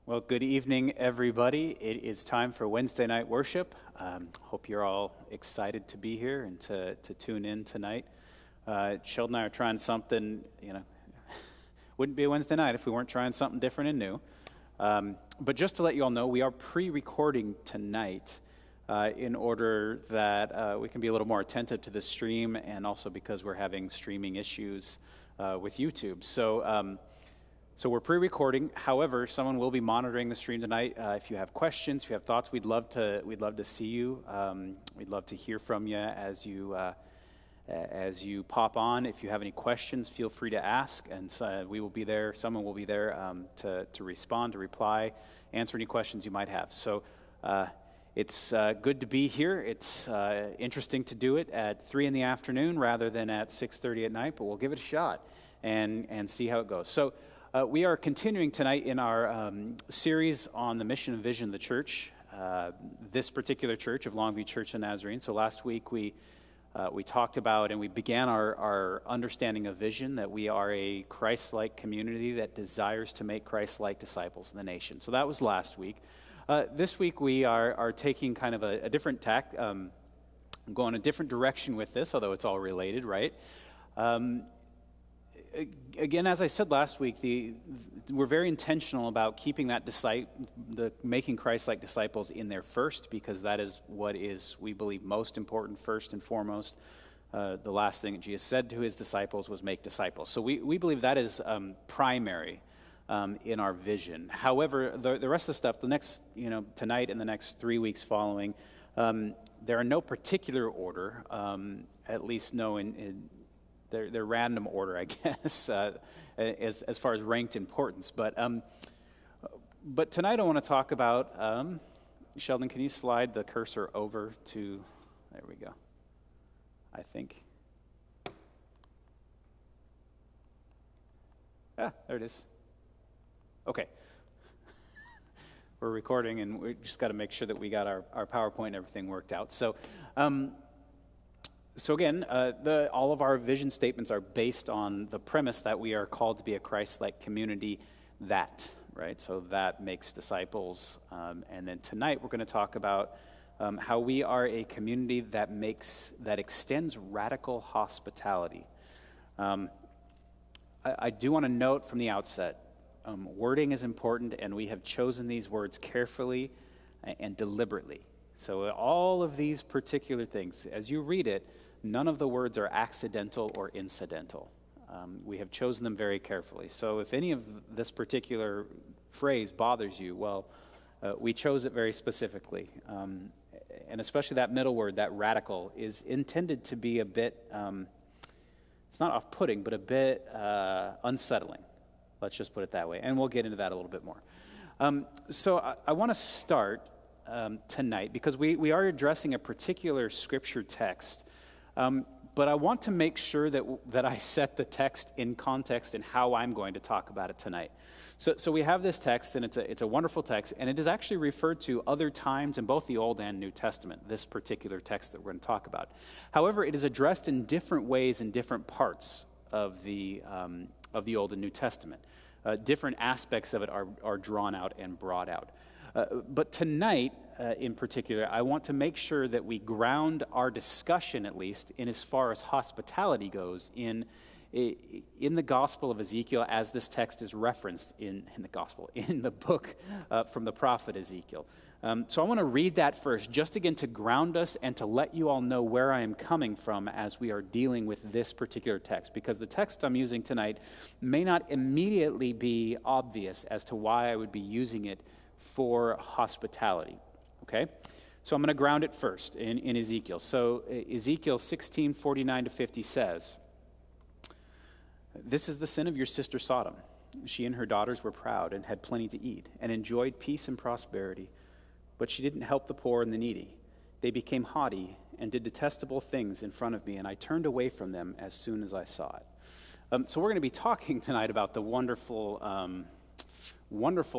Well, good evening, everybody. It is time for Wednesday night worship. Hope you're all excited to be here and to tune in tonight. Sheldon and I are trying something, wouldn't be a Wednesday night if we weren't trying something different and new. But just to let you all know, we are pre-recording tonight in order that we can be a little more attentive to the stream, and also because we're having streaming issues with YouTube. So we're pre-recording. However, someone will be monitoring the stream tonight. If you have questions, if you have thoughts, we'd love to see you. We'd love to hear from you as you pop on. If you have any questions, feel free to ask, and so we will be there. Someone will be there to respond, to reply, answer any questions you might have. So it's good to be here. It's interesting to do it at 3 in the afternoon rather than at 6:30 at night, but we'll give it a shot and see how it goes. So. We are continuing tonight in our series on the mission and vision of the church, this particular church of Longview Church of Nazarene. So last week we talked about and we began our understanding of vision, that we are a Christ-like community that desires to make Christ-like disciples in the nation. So that was last week. This week we are taking kind of a different tack, going a different direction with this, although it's all related, right? Again, as I said last week, we're very intentional about keeping that making Christ-like disciples in there first, because that is what is, we believe, most important first and foremost. The last thing that Jesus said to his disciples was make disciples. So we believe that is primary in our vision. However, the rest of the stuff, the next, tonight and the next 3 weeks following, there are no particular order, at least no in They're random order, I guess, as far as ranked importance. But tonight I want to talk about, Sheldon, can you slide the cursor over to, there we go, I think. There it is. Okay. We're recording, and we just got to make sure that we got our PowerPoint and everything worked out. So again, all of our vision statements are based on the premise that we are called to be a Christ-like community right? So that makes disciples. And then tonight we're going to talk about how we are a community that extends radical hospitality. I do want to note from the outset, wording is important, and we have chosen these words carefully and deliberately. So all of these particular things, as you read it, none of the words are accidental or incidental. We have chosen them very carefully. So if any of this particular phrase bothers you, well, we chose it very specifically. And especially that middle word, that radical, is intended to be a bit, it's not off-putting, but a bit unsettling. Let's just put it that way. And we'll get into that a little bit more. So I want to start tonight, because we are addressing a particular scripture text, but I want to make sure that I set the text in context and how I'm going to talk about it tonight. So we have this text, and it's a wonderful text, and it is actually referred to other times in both the Old and New Testament, this particular text that we're going to talk about. However, it is addressed in different ways in different parts of the Old and New Testament. Different aspects of it are drawn out and brought out. But tonight, in particular, I want to make sure that we ground our discussion, at least, in as far as hospitality goes, in the Gospel of Ezekiel, as this text is referenced in the book from the prophet Ezekiel. So I want to read that first, just again to ground us and to let you all know where I am coming from as we are dealing with this particular text, because the text I'm using tonight may not immediately be obvious as to why I would be using it for hospitality, okay? So I'm going to ground it first in Ezekiel. So Ezekiel 16:49-50 says, "This is the sin of your sister Sodom. She and her daughters were proud and had plenty to eat and enjoyed peace and prosperity, but she didn't help the poor and the needy. They became haughty and did detestable things in front of me, and I turned away from them as soon as I saw it." So we're going to be talking tonight about the wonderful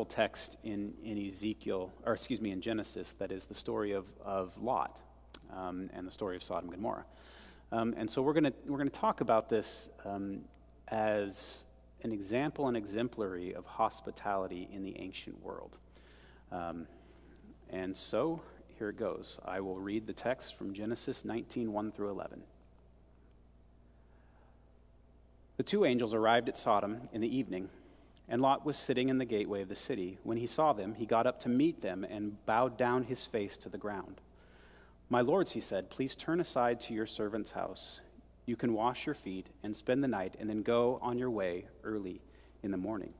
text in Genesis, that is the story of Lot and the story of Sodom and Gomorrah. And so we're going to talk about this as an example and exemplary of hospitality in the ancient world. And so here it goes. I will read the text from Genesis 19, 1 through 11. The two angels arrived at Sodom in the evening, and Lot was sitting in the gateway of the city. When he saw them, he got up to meet them and bowed down his face to the ground. "My lords," he said, "please turn aside to your servant's house. You can wash your feet and spend the night and then go on your way early in the morning."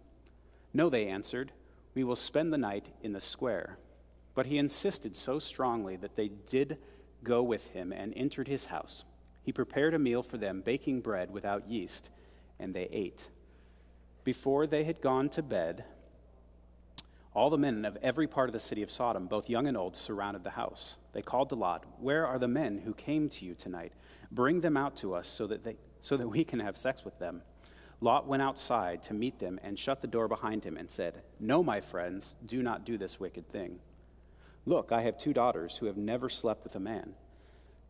"No," they answered, "we will spend the night in the square." But he insisted so strongly that they did go with him and entered his house. He prepared a meal for them, baking bread without yeast, and they ate. Before they had gone to bed, all the men of every part of the city of Sodom, both young and old, surrounded the house. They called to Lot, "Where are the men who came to you tonight? Bring them out to us so that we can have sex with them." Lot went outside to meet them and shut the door behind him and said, "No, my friends, do not do this wicked thing. Look, I have 2 daughters who have never slept with a man.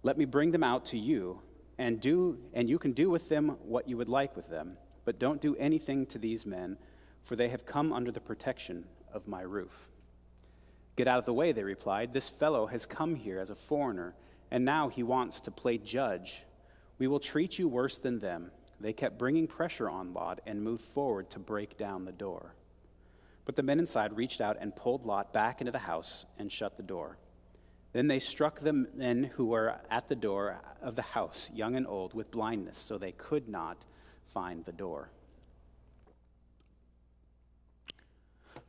Let me bring them out to you, and you can do with them what you would like with them, but don't do anything to these men, for they have come under the protection of my roof." "Get out of the way," they replied. "This fellow has come here as a foreigner, and now he wants to play judge. We will treat you worse than them." They kept bringing pressure on Lot and moved forward to break down the door. But the men inside reached out and pulled Lot back into the house and shut the door. Then they struck the men who were at the door of the house, young and old, with blindness, so they could not find the door.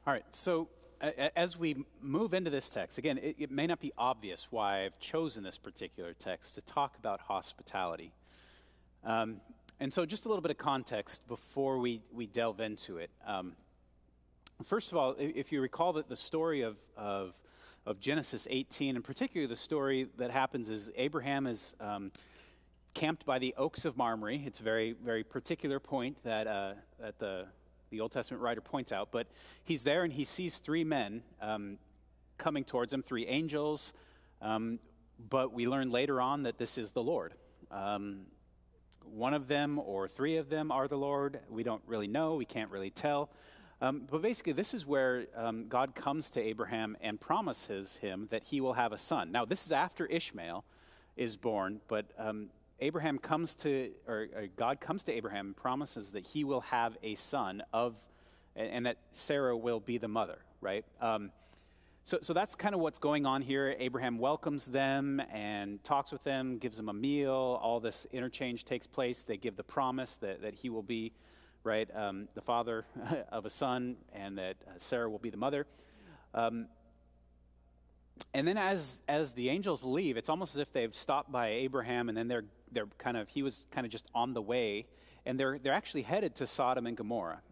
All right, so as we move into this text, again, it may not be obvious why I've chosen this particular text to talk about hospitality. And so just a little bit of context before we delve into it. First of all, if you recall that the story of Genesis 18, and particularly the story that happens is Abraham is camped by the oaks of Mamre. It's a very, very particular point that the Old Testament writer points out. But he's there and he sees 3 men coming towards him, 3 angels. But we learn later on that this is the Lord. One of them or 3 of them are the Lord. We don't really know. We can't really tell. But basically, this is where God comes to Abraham and promises him that he will have a son. Now, this is after Ishmael is born, but God comes to Abraham and promises that he will have a son and that Sarah will be the mother, right? So that's kind of what's going on here. Abraham welcomes them and talks with them, gives them a meal. All this interchange takes place. They give the promise that he will be, right, the father of a son, and that Sarah will be the mother. And then as the angels leave, it's almost as if they've stopped by Abraham, and then he was kind of just on the way, and they're actually headed to Sodom and Gomorrah.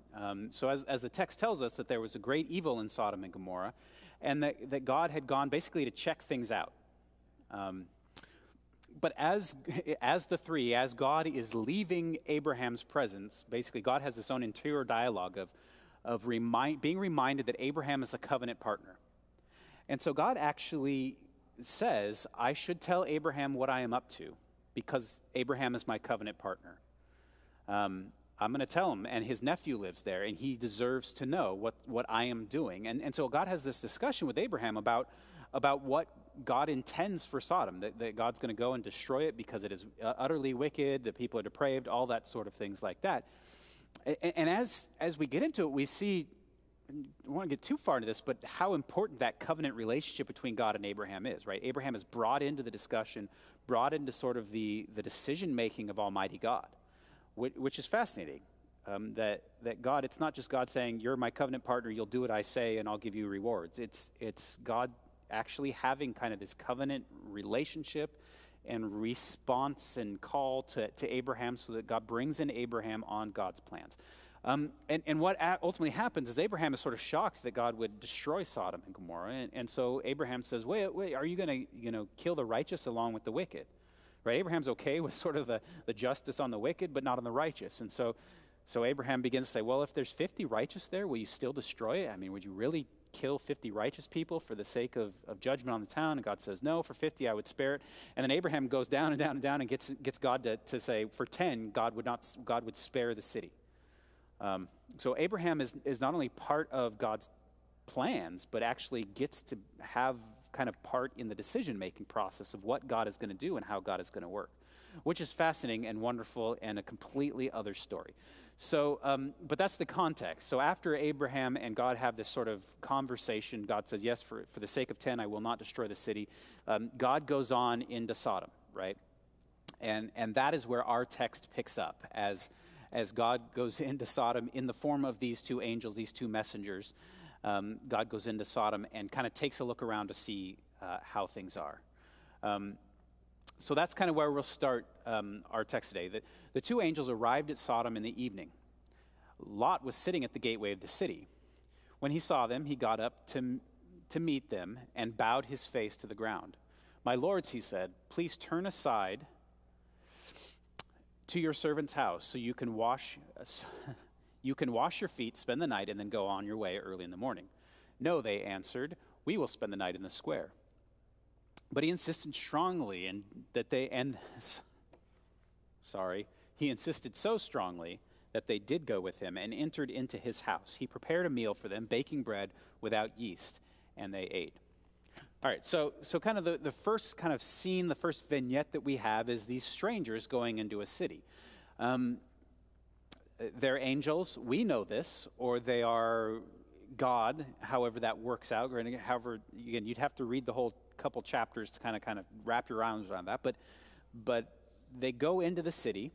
So as the text tells us, that there was a great evil in Sodom and Gomorrah, and that God had gone basically to check things out. But as God is leaving Abraham's presence, basically God has this own interior dialogue of being reminded that Abraham is a covenant partner. And so God actually says, I should tell Abraham what I am up to, because Abraham is my covenant partner. I'm going to tell him, and his nephew lives there, and he deserves to know what I am doing. And so God has this discussion with Abraham about what God intends for Sodom, that God's going to go and destroy it because it is utterly wicked, the people are depraved, all that sort of things like that. And as we get into it, we see, I don't want to get too far into this, but how important that covenant relationship between God and Abraham is, right? Abraham is brought into the discussion, brought into sort of the decision-making of Almighty God, which is fascinating. That God, it's not just God saying, you're my covenant partner, you'll do what I say, and I'll give you rewards. It's God actually having kind of this covenant relationship and response and call to Abraham, so that God brings in Abraham on God's plans. And what ultimately happens is Abraham is sort of shocked that God would destroy Sodom and Gomorrah. And so Abraham says, wait, are you going to kill the righteous along with the wicked? Right? Abraham's okay with sort of the justice on the wicked, but not on the righteous. And so Abraham begins to say, well, if there's 50 righteous there, will you still destroy it? I mean, would you really kill 50 righteous people for the sake of judgment on the town? And God says, no, for 50 I would spare it. And then Abraham goes down and down and down and gets God to say, for 10, God would spare the city. So Abraham is not only part of God's plans, but actually gets to have kind of part in the decision-making process of what God is going to do and how God is going to work, which is fascinating and wonderful and a completely other story. So, but that's the context. So after Abraham and God have this sort of conversation, God says, yes, for the sake of 10, I will not destroy the city. God goes on into Sodom, right? And that is where our text picks up as God goes into Sodom in the form of these two angels, these two messengers. God goes into Sodom and kind of takes a look around to see how things are. So that's kind of where we'll start our text today. The two angels arrived at Sodom in the evening. Lot was sitting at the gateway of the city. When he saw them, he got up to meet them and bowed his face to the ground. My lords, he said, please turn aside to your servant's house so you can wash your feet, spend the night, and then go on your way early in the morning. No, they answered, we will spend the night in the square. But he insisted strongly he insisted so strongly that they did go with him and entered into his house. He prepared a meal for them, baking bread without yeast, and they ate. All right, so kind of the first kind of scene, the first vignette that we have is these strangers going into a city. They're angels, we know this, or they are God, however that works out. However, again, you'd have to read the whole couple chapters to kind of wrap your arms around that. But they go into the city,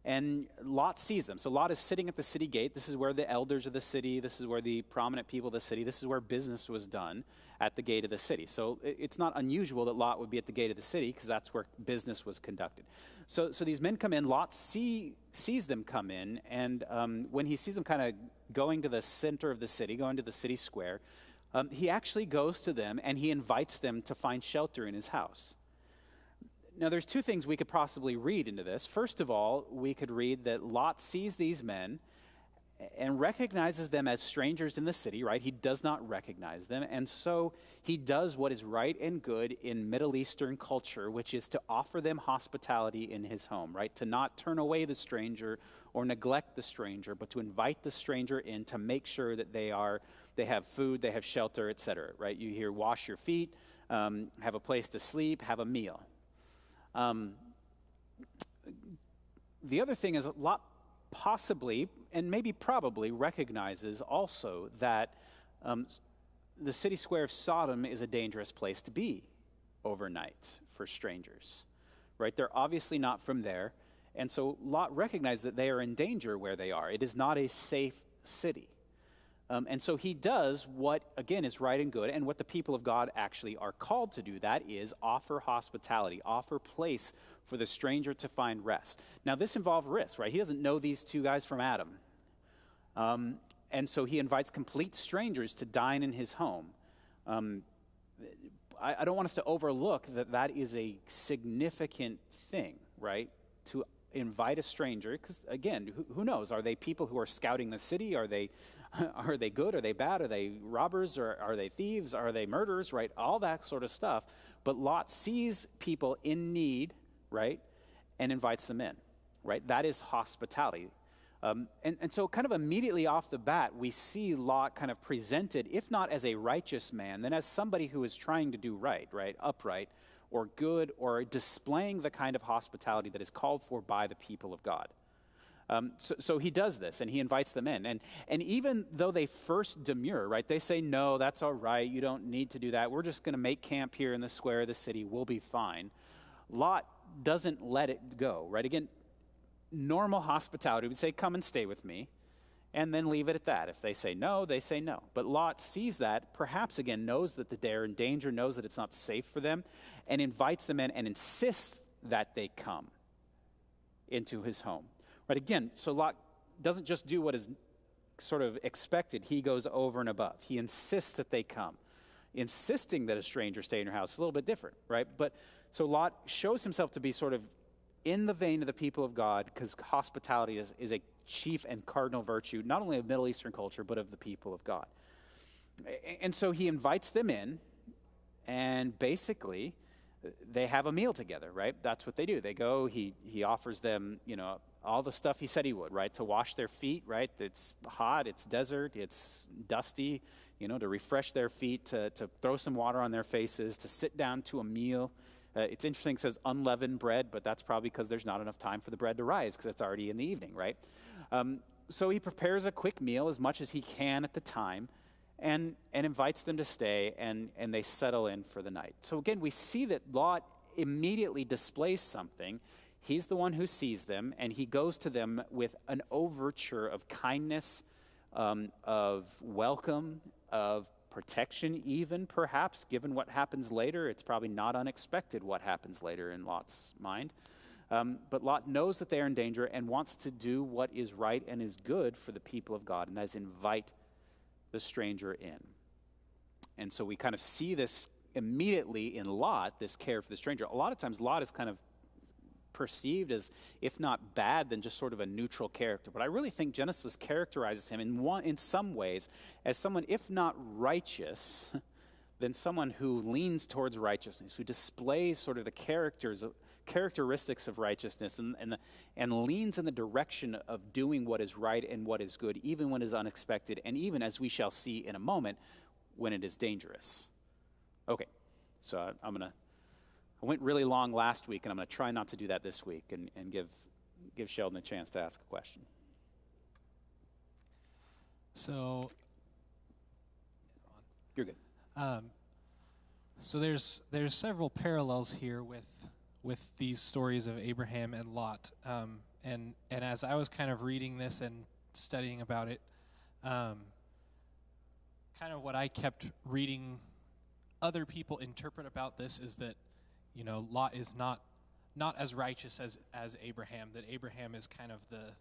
and Lot sees them. So Lot is sitting at the city gate. This is where the elders of the city, this is where the prominent people of the city, this is where business was done, at the gate of the city. So it's not unusual that Lot would be at the gate of the city because that's where business was conducted. So these men come in, Lot sees them come in, and when he sees them kind of going to the center of the city, going to the city square, he actually goes to them and he invites them to find shelter in his house. Now, there's two things we could possibly read into this. First of all, we could read that Lot sees these men and recognizes them as strangers in the city, right? He does not recognize them. And so he does what is right and good in Middle Eastern culture, which is to offer them hospitality in his home, right? To not turn away the stranger or neglect the stranger, but to invite the stranger in to make sure that they have food, they have shelter, etc., right? You hear wash your feet, have a place to sleep, have a meal. The other thing is Lot possibly, and maybe probably, recognizes also that the city square of Sodom is a dangerous place to be overnight for strangers, right? They're obviously not from there, and so Lot recognizes that they are in danger where they are. It is not a safe city. And so he does what, again, is right and good, and what the people of God actually are called to do. That is offer hospitality, offer place for the stranger to find rest. Now, this involves risk, right? He doesn't know these two guys from Adam. And so he invites complete strangers to dine in his home. I don't want us to overlook that is a significant thing, right? To invite a stranger, because, again, who knows? Are they people who are scouting the city? Are they good? Are they bad? Are they robbers? Or are they thieves? Are they murderers? Right? All that sort of stuff. But Lot sees people in need, right, and invites them in, right? That is hospitality. And so kind of immediately off the bat, we see Lot kind of presented, if not as a righteous man, then as somebody who is trying to do right, upright, or good, or displaying the kind of hospitality that is called for by the people of God. So he does this, and he invites them in. And even though they first demur, right, they say, no, that's all right, you don't need to do that. We're just going to make camp here in the square of the city. We'll be fine. Lot doesn't let it go, right? Again, normal hospitality would say, come and stay with me, and then leave it at that. If they say no, they say no. But Lot sees that, perhaps again knows that they're in danger, knows that it's not safe for them, and invites them in and insists that they come into his home. Right, again, so Lot doesn't just do what is sort of expected. He goes over and above. He insists that they come. Insisting that a stranger stay in your house is a little bit different, right? But so Lot shows himself to be sort of in the vein of the people of God, because hospitality is a chief and cardinal virtue, not only of Middle Eastern culture, but of the people of God. And so he invites them in, and basically they have a meal together, right? That's what they do. They go, he offers them, all the stuff he said he would, right? To wash their feet, right? It's hot, it's desert, it's dusty, to refresh their feet, to throw some water on their faces, to sit down to a meal. It's interesting, it says unleavened bread, but that's probably because there's not enough time for the bread to rise because it's already in the evening, right? So he prepares a quick meal as much as he can at the time and invites them to stay, and they settle in for the night. So again, we see that Lot immediately displays something. He's the one who sees them, and he goes to them with an overture of kindness, of welcome, of protection even, perhaps, given what happens later. It's probably not unexpected what happens later in Lot's mind. But Lot knows that they are in danger and wants to do what is right and is good for the people of God, and that is invite the stranger in. And so we kind of see this immediately in Lot, this care for the stranger. A lot of times Lot is kind of perceived as, if not bad, then just sort of a neutral character. But I really think Genesis characterizes him in some ways as someone, if not righteous, then someone who leans towards righteousness, who displays sort of the characteristics of righteousness and leans in the direction of doing what is right and what is good, even when it is unexpected, and even, as we shall see in a moment, when it is dangerous. Okay, so I went really long last week, and I'm going to try not to do that this week and give Sheldon a chance to ask a question. So, you're good. So there's several parallels here with these stories of Abraham and Lot, and as I was kind of reading this and studying about it, kind of what I kept reading other people interpret about this is that, Lot is not as righteous as Abraham. That Abraham is kind of the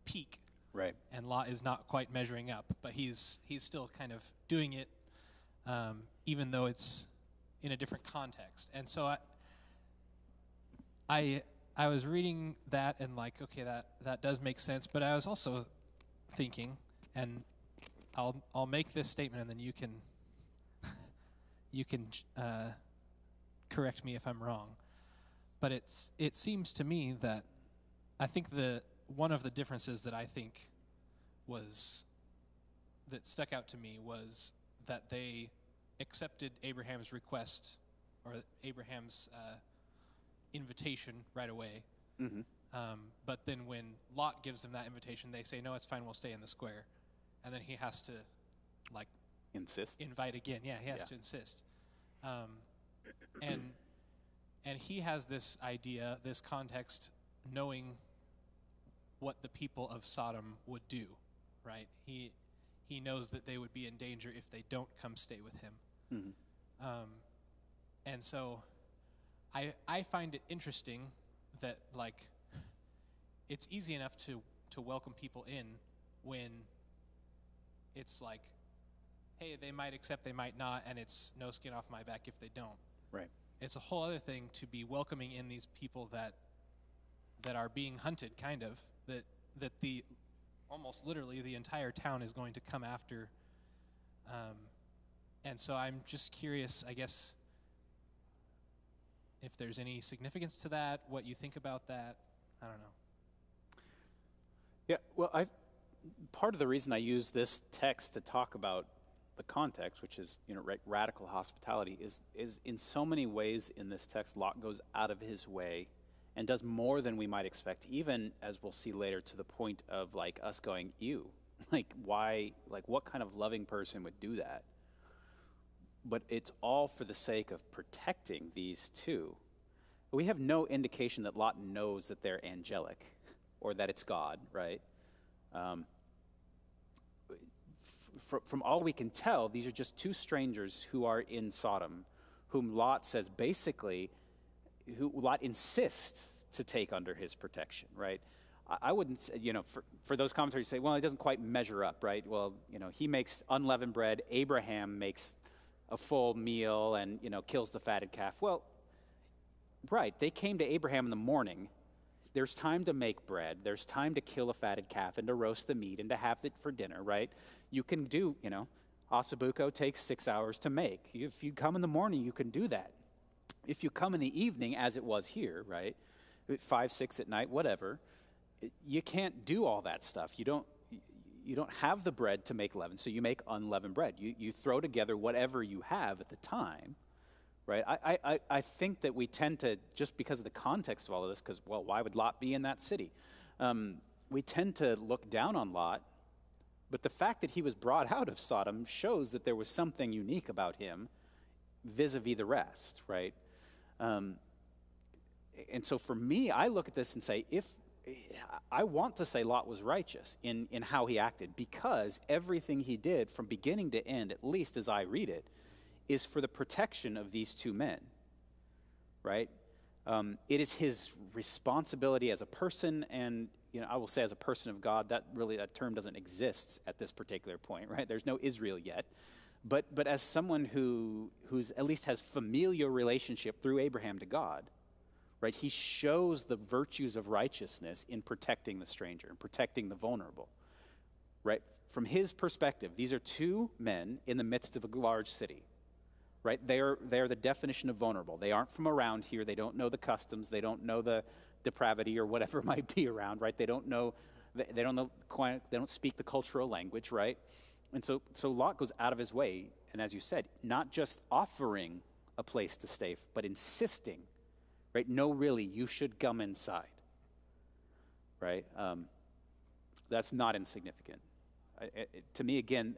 peak, right? And Lot is not quite measuring up, but he's still kind of doing it, even though it's in a different context. And so I was reading that and like, okay, that does make sense. But I was also thinking, and I'll make this statement, and then you can correct me if I'm wrong. But it seems to me that I think one of the differences that I think that stuck out to me was that they accepted Abraham's request or Abraham's invitation right away. Mm-hmm. But then when Lot gives them that invitation, they say, no, it's fine, we'll stay in the square. And then he has to, insist? Invite again. Yeah, he has to insist. And he has this idea, this context, knowing what the people of Sodom would do, right? He knows that they would be in danger if they don't come stay with him. Mm-hmm. And so I find it interesting that, it's easy enough to welcome people in when it's like, hey, they might accept, they might not, and it's no skin off my back if they don't. Right. It's a whole other thing to be welcoming in these people that are being hunted, kind of, that the almost literally the entire town is going to come after. And so I'm just curious, I guess, if there's any significance to that, what you think about that. I don't know. Yeah, well, part of the reason I use this text to talk about the context, which is radical hospitality, is in so many ways in this text, Lot goes out of his way and does more than we might expect, even as we'll see later, to the point of us going, ew, why, what kind of loving person would do that? But it's all for the sake of protecting these two. We have no indication that Lot knows that they're angelic or that it's God, right? From all we can tell, these are just two strangers who are in Sodom, whom Lot says who Lot insists to take under his protection, right? I wouldn't say, for those commentators say, well, it doesn't quite measure up, right? Well, he makes unleavened bread, Abraham makes a full meal and, kills the fatted calf. Well, right, they came to Abraham in the morning. There's time to make bread. There's time to kill a fatted calf and to roast the meat and to have it for dinner, right? You can do, ossobuco takes 6 hours to make. If you come in the morning, you can do that. If you come in the evening, as it was here, right, 5, 6 at night, whatever. You can't do all that stuff. You don't have the bread to make leaven, so you make unleavened bread. You throw together whatever you have at the time, right? I think that we tend to, just because of the context of all of this, because, well, why would Lot be in that city? We tend to look down on Lot, but the fact that he was brought out of Sodom shows that there was something unique about him vis-a-vis the rest, right? And so for me, I look at this and say, I want to say Lot was righteous in how he acted, because everything he did from beginning to end, at least as I read it, is for the protection of these two men, right? It is his responsibility as a person, and I will say as a person of God, that term doesn't exist at this particular point, right? There's no Israel yet. But as someone who's at least has familial relationship through Abraham to God, right? He shows the virtues of righteousness in protecting the stranger and protecting the vulnerable, right? From his perspective, these are two men in the midst of a large city, right? They are the definition of vulnerable. They aren't from around here. They don't know the customs. They don't know the depravity or whatever might be around, right? They don't speak the cultural language, right? And so Lot goes out of his way, and as you said, not just offering a place to stay, but insisting, right? No, really, you should come inside, right? That's not insignificant. To me, again,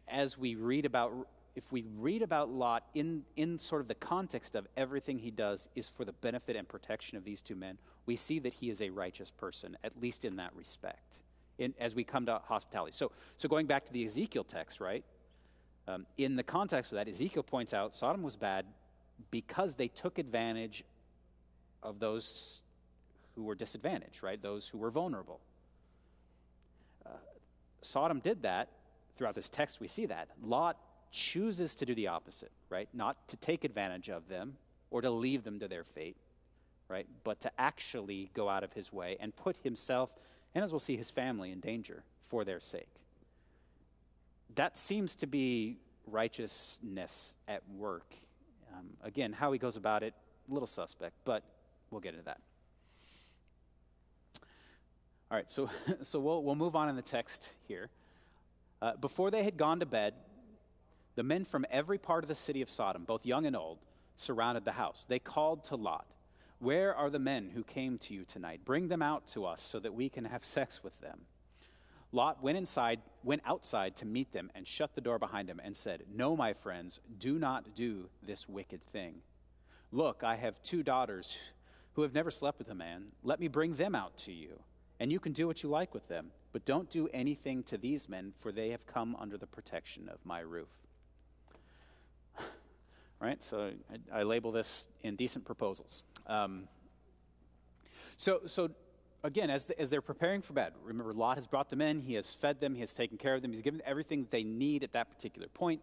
as we read about, if we read about Lot in sort of the context of everything he does is for the benefit and protection of these two men, we see that he is a righteous person, at least in that respect, as we come to hospitality. So going back to the Ezekiel text, right? In the context of that, Ezekiel points out Sodom was bad because they took advantage of those who were disadvantaged, right? Those who were vulnerable. Sodom did that. Throughout this text, we see that. Lot chooses to do the opposite, right? Not to take advantage of them or to leave them to their fate, right? But to actually go out of his way and put himself, and as we'll see, his family in danger for their sake. That seems to be righteousness at work. Again, how he goes about it, a little suspect, but we'll get into that. All right, so we'll move on in the text here. Before they had gone to bed, the men from every part of the city of Sodom, both young and old, surrounded the house. They called to Lot, "Where are the men who came to you tonight? Bring them out to us so that we can have sex with them." Lot went outside to meet them and shut the door behind him and said, "No, my friends, do not do this wicked thing. Look, I have 2 daughters who have never slept with a man. Let me bring them out to you, and you can do what you like with them. But don't do anything to these men, for they have come under the protection of my roof." All right, so I label this indecent proposals. So again, as they're preparing for bed, remember, Lot has brought them in, he has fed them, he has taken care of them, he's given them everything that they need at that particular point.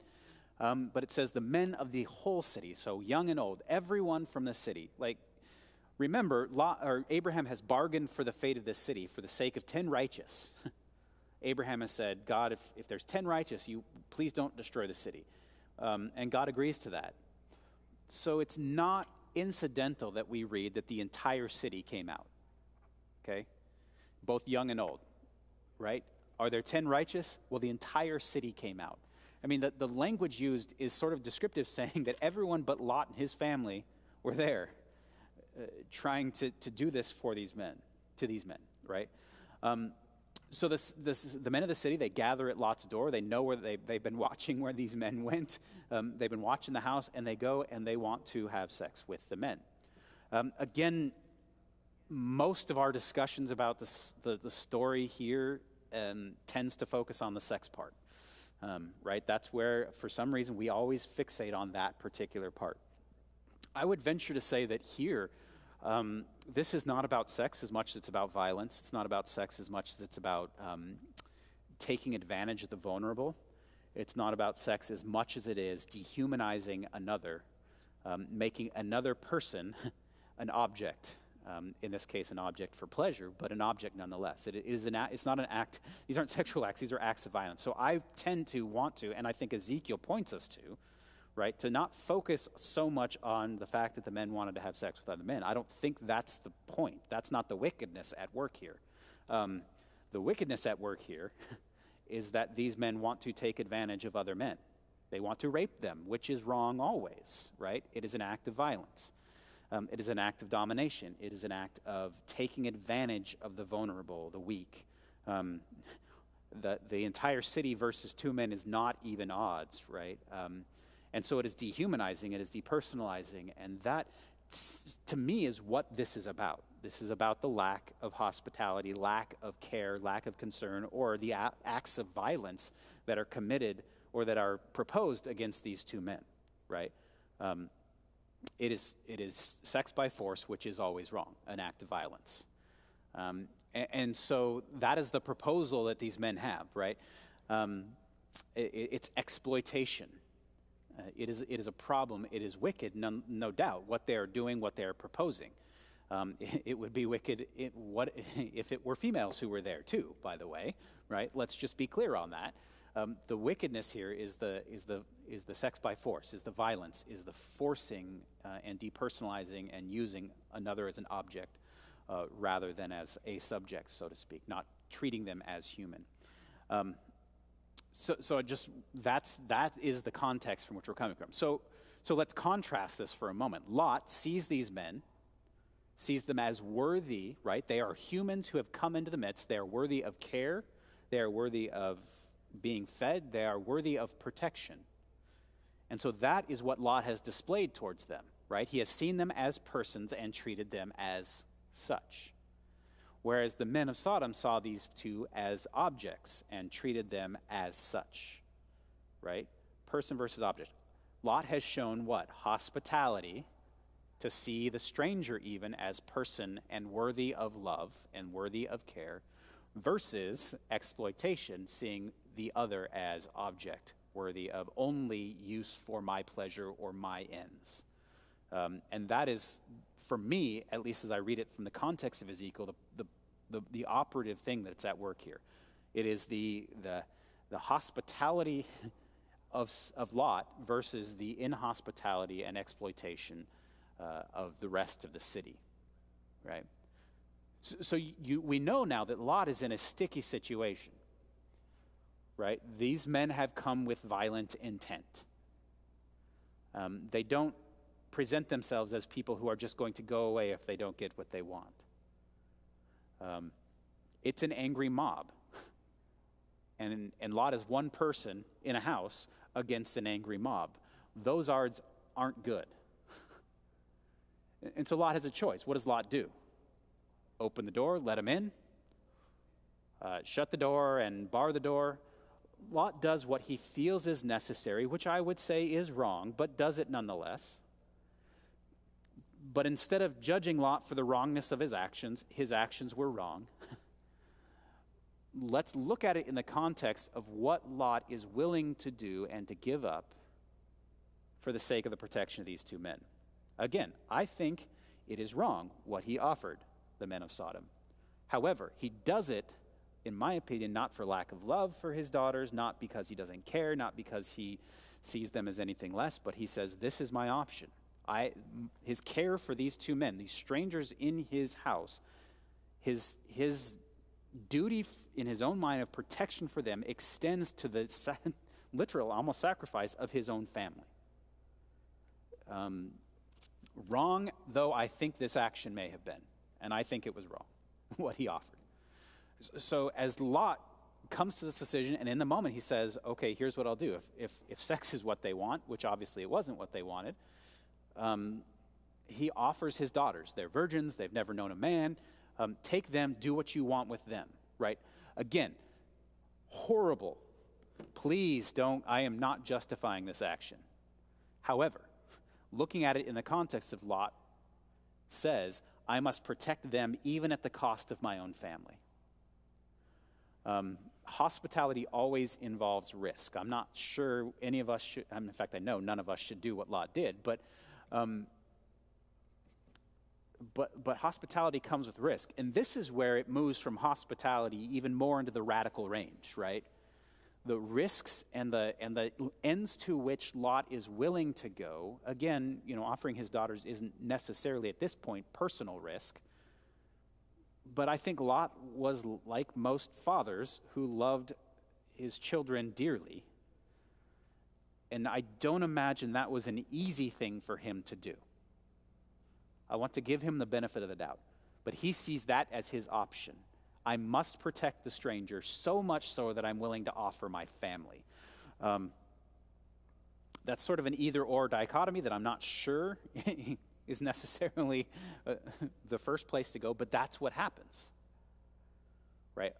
But it says the men of the whole city, so young and old, everyone from the city. Like, remember, Abraham has bargained for the fate of this city for the sake of 10 righteous. Abraham has said, God, if there's 10 righteous, you please don't destroy the city. And God agrees to that. So it's not incidental that we read that the entire city came out. Okay? Both young and old, right? Are there 10 righteous? Well, the entire city came out. I mean, the language used is sort of descriptive, saying that everyone but Lot and his family were there trying to do this for these men, right? So the men of the city, they gather at Lot's door. They know where they've been watching where these men went. They've been watching the house, and they go and they want to have sex with the men. Again, most of our discussions about the story here tends to focus on the sex part, right? That's where, for some reason, we always fixate on that particular part. I would venture to say that here, this is not about sex as much as it's about violence. It's not about sex as much as it's about taking advantage of the vulnerable. It's not about sex as much as it is dehumanizing another, making another person an object. In this case, an object for pleasure, but an object nonetheless. It's not an act. These aren't sexual acts. These are acts of violence. So I tend to want to, and I think Ezekiel points us to, right? To not focus so much on the fact that the men wanted to have sex with other men. I don't think that's the point. That's not the wickedness at work here. The wickedness at work here is that these men want to take advantage of other men. They want to rape them, which is wrong always, right? It is an act of violence. It is an act of domination. It is an act of taking advantage of the vulnerable, the weak. The entire city versus two men is not even odds, right? And so it is dehumanizing, it is depersonalizing, and that, to me, is what this is about. This is about the lack of hospitality, lack of care, lack of concern, or the acts of violence that are committed or that are proposed against these two men, right? It is sex by force, which is always wrong, an act of violence. And so that is the proposal that these men have, right? It's exploitation. It is a problem. It is wicked, no doubt, what they are doing, what they are proposing. It would be wicked if it were females who were there too, by the way, right? Let's just be clear on that. The wickedness here is the sex by force, is the violence, is the forcing and depersonalizing and using another as an object rather than as a subject, so to speak, not treating them as human. So that is the context from which we're coming from. So let's contrast this for a moment. Lot sees these men, sees them as worthy, right? They are humans who have come into the midst. They are worthy of care. They are worthy of being fed. They are worthy of protection. And so that is what Lot has displayed towards them, right? He has seen them as persons and treated them as such. Whereas the men of Sodom saw these two as objects and treated them as such, right? Person versus object. Lot has shown what? Hospitality, to see the stranger even as person and worthy of love and worthy of care, versus exploitation, seeing the other as object, worthy of only use for my pleasure or my ends. And that is, for me, at least as I read it from the context of Ezekiel, the operative thing that's at work here. It is the hospitality of Lot versus the inhospitality and exploitation of the rest of the city, right? So we know now that Lot is in a sticky situation, right? These men have come with violent intent. They don't present themselves as people who are just going to go away if they don't get what they want. It's an angry mob. And Lot is one person in a house against an angry mob. Those odds aren't good. And so Lot has a choice. What does Lot do? Open the door, let him in, shut the door and bar the door. Lot does what he feels is necessary, which I would say is wrong, but does it nonetheless. But instead of judging Lot for the wrongness of his actions were wrong. Let's look at it in the context of what Lot is willing to do and to give up for the sake of the protection of these two men. Again, I think it is wrong what he offered the men of Sodom. However, he does it, in my opinion, not for lack of love for his daughters, not because he doesn't care, not because he sees them as anything less, but he says, this is my option. His care for these two men, these strangers in his house, his duty in his own mind of protection for them extends to the literal, almost sacrifice of his own family. Wrong, though I think this action may have been, and I think it was wrong, what he offered. So as Lot comes to this decision, and in the moment he says, okay, here's what I'll do. If sex is what they want, which obviously it wasn't what they wanted, he offers his daughters. They're virgins. They've never known a man. Take them. Do what you want with them, right? Again, horrible. Please don't. I am not justifying this action. However, looking at it in the context of Lot says, I must protect them even at the cost of my own family. Hospitality always involves risk. I'm not sure any of us should, in fact, I know none of us should do what Lot did, but hospitality comes with risk. And this is where it moves from hospitality even more into the radical range, right? the risks and the ends to which Lot is willing to go, again, offering his daughters isn't necessarily at this point personal risk. But I think Lot was like most fathers who loved his children dearly. And I don't imagine that was an easy thing for him to do. I want to give him the benefit of the doubt. But he sees that as his option. I must protect the stranger, so much so that I'm willing to offer my family. That's sort of an either-or dichotomy that I'm not sure is necessarily the first place to go, but that's what happens, right?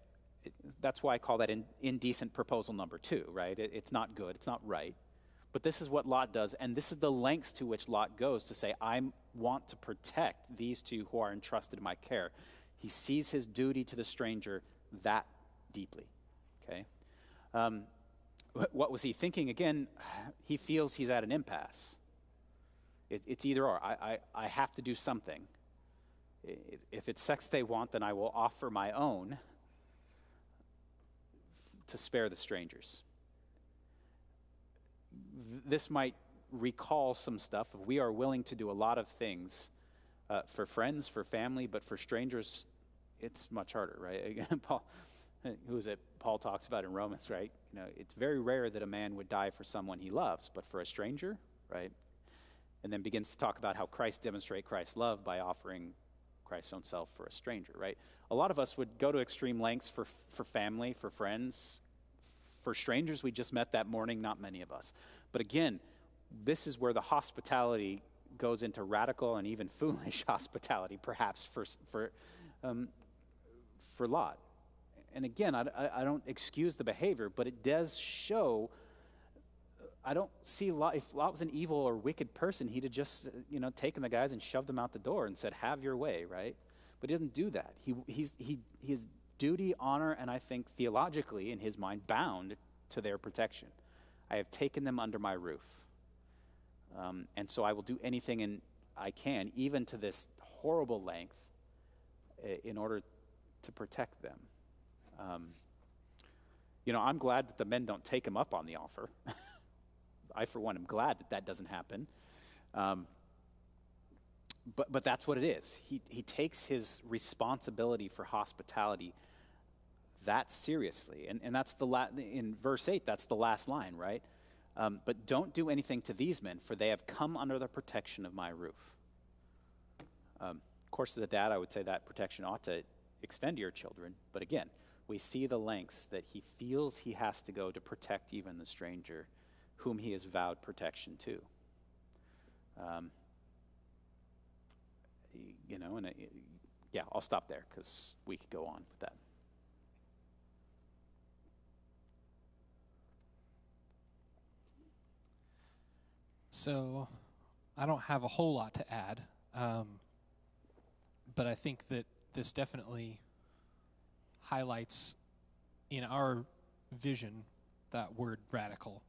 That's why I call that indecent proposal number 2, right? It's not good, it's not right. But this is what Lot does, and this is the lengths to which Lot goes to say, I want to protect these two who are entrusted in my care. He sees his duty to the stranger that deeply, okay? What was he thinking? Again, he feels he's at an impasse. It's either or. I have to do something. If it's sex they want, then I will offer my own to spare the strangers. This might recall some stuff. We are willing to do a lot of things for friends, for family, but for strangers, it's much harder, right? Again, Paul talks about in Romans, right? It's very rare that a man would die for someone he loves, but for a stranger, right? And then begins to talk about how Christ demonstrated Christ's love by offering Christ's own self for a stranger, right? A lot of us would go to extreme lengths for family, for friends. For strangers we just met that morning, not many of us. But again, this is where the hospitality goes into radical and even foolish hospitality, perhaps for Lot. And again, I don't excuse the behavior, but it does show. I don't see Lot. If Lot was an evil or wicked person, he'd have just taken the guys and shoved them out the door and said, "Have your way," right? But he doesn't do that. His duty, honor, and I think theologically in his mind bound to their protection. I have taken them under my roof. And so I will do anything I can, even to this horrible length, in order to protect them. I'm glad that the men don't take him up on the offer. I, for one, am glad that doesn't happen. But that's what it is. He takes his responsibility for hospitality that seriously. And that's in verse 8, that's the last line, right? But don't do anything to these men, for they have come under the protection of my roof. Of course, as a dad, I would say that protection ought to extend to your children. But again, we see the lengths that he feels he has to go to protect even the stranger whom he has vowed protection to. I'll stop there because we could go on with that. So I don't have a whole lot to add, but I think that this definitely highlights in our vision that word radical.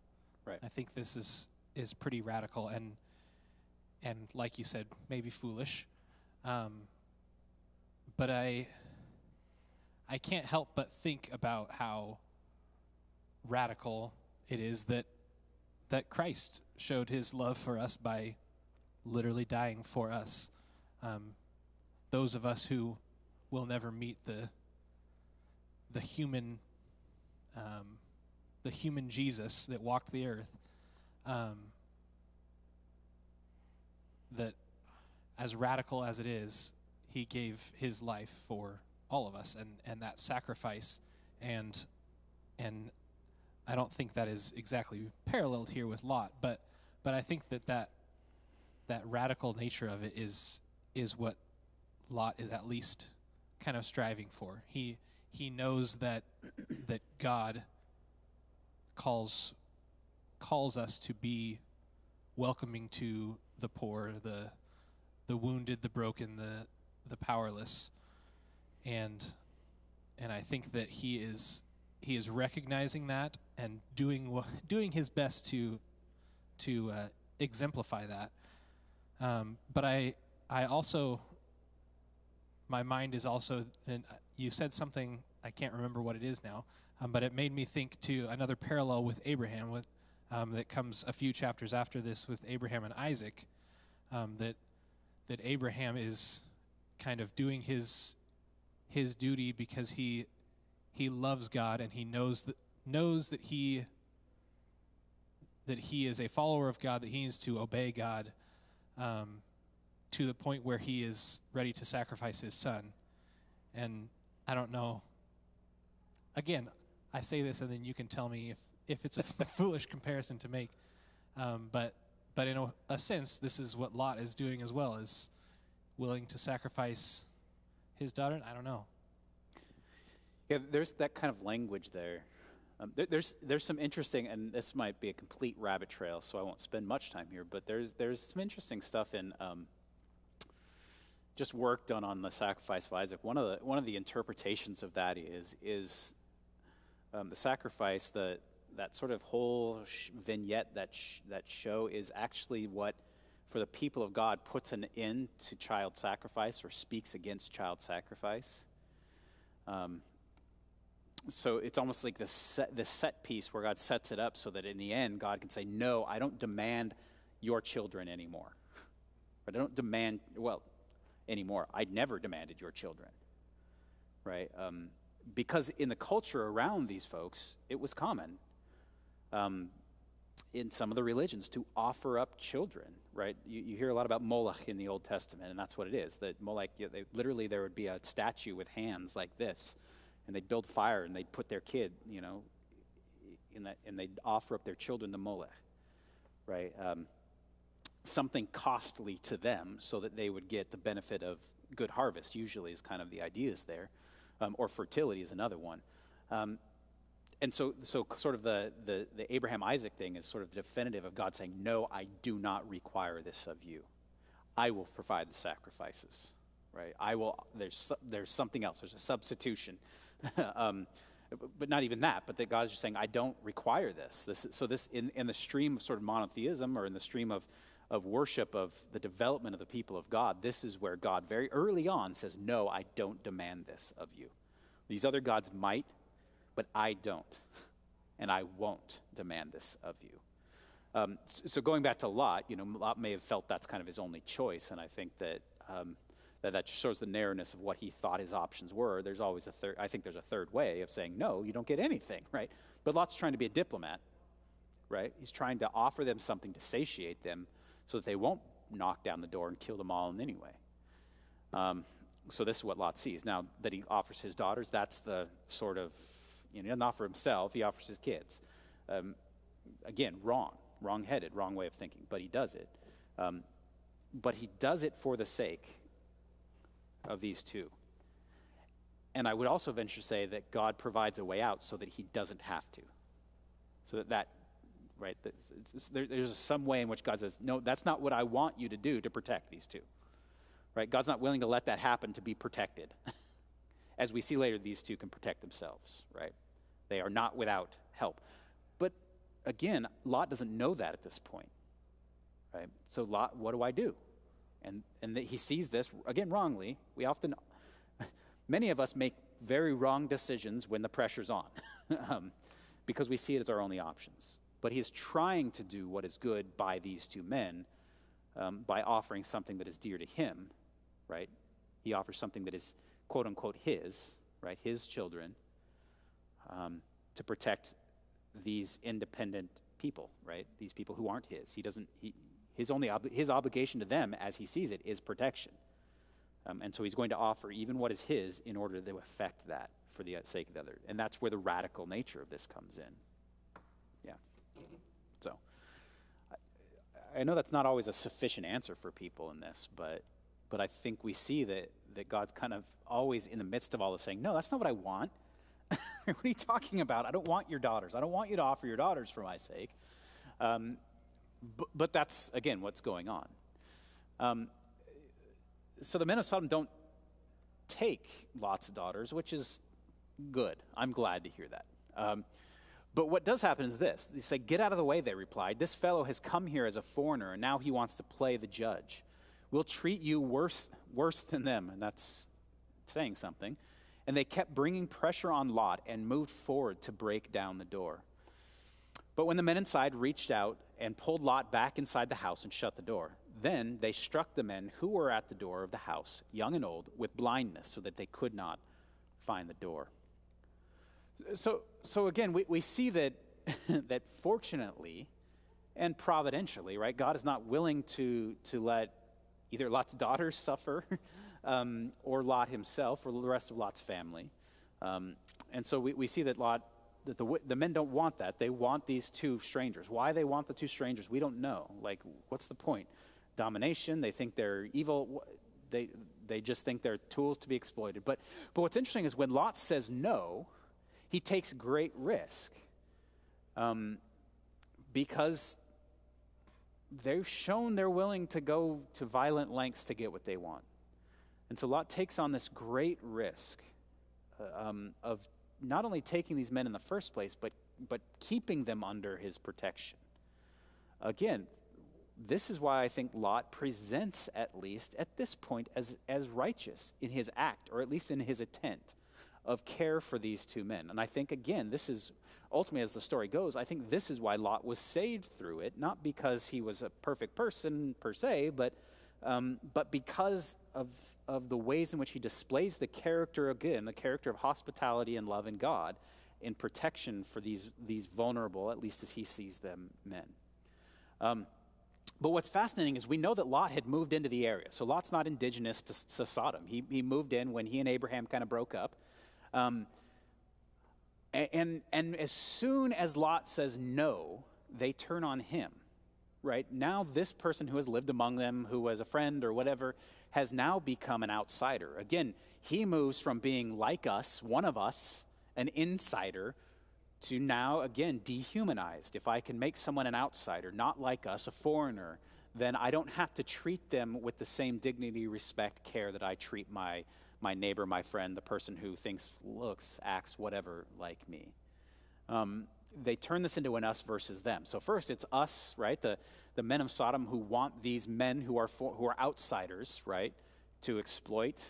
Right. I think this is pretty radical and like you said, maybe foolish. But I can't help but think about how radical it is that Christ showed his love for us by literally dying for us. Those of us who will never meet the human Jesus that walked the earth, that as radical as it is, he gave his life for all of us, and that sacrifice, and I don't think that is exactly paralleled here with Lot, but I think that radical nature of it is what Lot is at least kind of striving for. He knows that God calls us to be welcoming to the poor, the wounded, the broken, the powerless, and I think that he is recognizing that and doing his best to exemplify that. But I also, my mind is also, and you said something I can't remember what it is now, but it made me think to another parallel with Abraham, that comes a few chapters after this with Abraham and Isaac, that Abraham is kind of doing his duty because he loves God, and he knows that he is a follower of God, that he needs to obey God to the point where he is ready to sacrifice his son. And I don't know. Again, I say this, and then you can tell me if it's a foolish comparison to make. But in a sense, this is what Lot is doing as well, is willing to sacrifice his daughter. I don't know. Yeah, there's that kind of language there. There's some interesting, and this might be a complete rabbit trail, so I won't spend much time here. But there's some interesting stuff in just work done on the sacrifice of Isaac. One of the interpretations of that is the sacrifice, that sort of whole vignette, that show is actually what, for the people of God, puts an end to child sacrifice or speaks against child sacrifice. So it's almost like this set piece where God sets it up so that in the end God can say, no, I don't demand your children anymore. But I don't demand, anymore. I never demanded your children, right? Because in the culture around these folks, it was common in some of the religions to offer up children, right? You hear a lot about Moloch in the Old Testament, and that's what it is. That Moloch, there would be a statue with hands like this, and they'd build fire, and they'd put their kid, in that, and they'd offer up their children to Moloch, right? Something costly to them so that they would get the benefit of good harvest, usually is kind of the ideas there. Or fertility is another one. And so sort of the Abraham-Isaac thing is sort of definitive of God saying, no, I do not require this of you. I will provide the sacrifices, right? There's something else. There's a substitution. But not even that, but that God's just saying, I don't require this. This in the stream of sort of monotheism, or in the stream of worship of the development of the people of God, this is where God very early on says, no, I don't demand this of you. These other gods might, but I don't, and I won't demand this of you. So going back to Lot, Lot may have felt that's kind of his only choice, and I think that that shows the narrowness of what he thought his options were. There's always I think there's a third way of saying, no, you don't get anything, right? But Lot's trying to be a diplomat, right? He's trying to offer them something to satiate them so that they won't knock down the door and kill them all anyway. So this is what Lot sees. Now, that he offers his daughters, that's the sort of, he doesn't offer himself, he offers his kids. Again, wrong-headed, wrong way of thinking, but he does it. But he does it for the sake of these two. And I would also venture to say that God provides a way out so that he doesn't have to. So that right, there's some way in which God says, no, that's not what I want you to do to protect these two. Right? God's not willing to let that happen to be protected. As we see later, these two can protect themselves, right? They are not without help. But again, Lot doesn't know that at this point, right? So Lot, what do I do? And he sees this, again, wrongly. Many of us make very wrong decisions when the pressure's on because we see it as our only options. But he is trying to do what is good by these two men by offering something that is dear to him, right? He offers something that is, quote unquote, his, right? His children, to protect these independent people, right? These people who aren't his. His obligation to them, as he sees it, is protection. And so he's going to offer even what is his in order to affect that for the sake of the other. And that's where the radical nature of this comes in. Yeah. So I know that's not always a sufficient answer for people in this, but I think we see that God's kind of always in the midst of all this saying, no, that's not what I want. What are you talking about? I don't want your daughters. I don't want you to offer your daughters for my sake. But that's, again, what's going on. So the men of Sodom don't take Lot's daughters, which is good. I'm glad to hear that. But what does happen is this. They say, get out of the way, they replied. This fellow has come here as a foreigner, and now he wants to play the judge. We'll treat you worse than them, and that's saying something. And they kept bringing pressure on Lot and moved forward to break down the door. But when the men inside reached out and pulled Lot back inside the house and shut the door, then they struck the men who were at the door of the house, young and old, with blindness so that they could not find the door. So again, we see that, that fortunately and providentially, right, God is not willing to let either Lot's daughters suffer or Lot himself or the rest of Lot's family. And so we see that the men don't want that. They want these two strangers. Why they want the two strangers, we don't know. Like, what's the point? Domination, they think they're evil. They just think they're tools to be exploited. But what's interesting is when Lot says no, he takes great risk because they've shown they're willing to go to violent lengths to get what they want. And so Lot takes on this great risk of not only taking these men in the first place, but keeping them under his protection. Again, this is why I think Lot presents, at least at this point, as righteous in his act, or at least in his intent of care for these two men. And I think, again, this is ultimately, as the story goes, I think this is why Lot was saved through it, not because he was a perfect person per se, but because of the ways in which he displays the character, again, the character of hospitality and love in God in protection for these vulnerable, at least as he sees them, men. But what's fascinating is we know that Lot had moved into the area. So Lot's not indigenous to Sodom. He moved in when he and Abraham kind of broke up. And as soon as Lot says no, they turn on him, right? Now this person who has lived among them, who was a friend or whatever, has now become an outsider. Again, he moves from being like us, one of us, an insider, to now, again, dehumanized. If I can make someone an outsider, not like us, a foreigner, then I don't have to treat them with the same dignity, respect, care that I treat my neighbor, my friend, the person who thinks, looks, acts, whatever, like me. They turn this into an us versus them. So first, it's us, right? The men of Sodom who want these men who are outsiders, right, to exploit.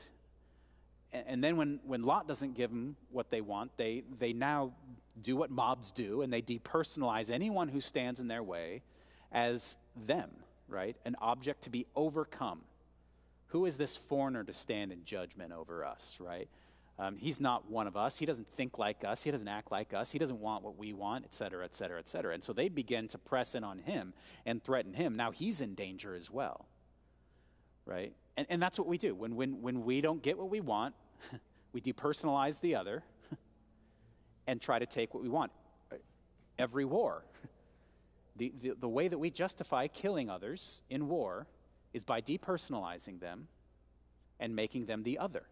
And then when Lot doesn't give them what they want, they now do what mobs do, and they depersonalize anyone who stands in their way as them, right? An object to be overcome. Who is this foreigner to stand in judgment over us, right? He's not one of us. He doesn't think like us. He doesn't act like us. He doesn't want what we want, et cetera, et cetera, et cetera. And so they begin to press in on him and threaten him. Now he's in danger as well, right? And that's what we do. When we don't get what we want, we depersonalize the other and try to take what we want. Every war, the way that we justify killing others in war is by depersonalizing them and making them the other,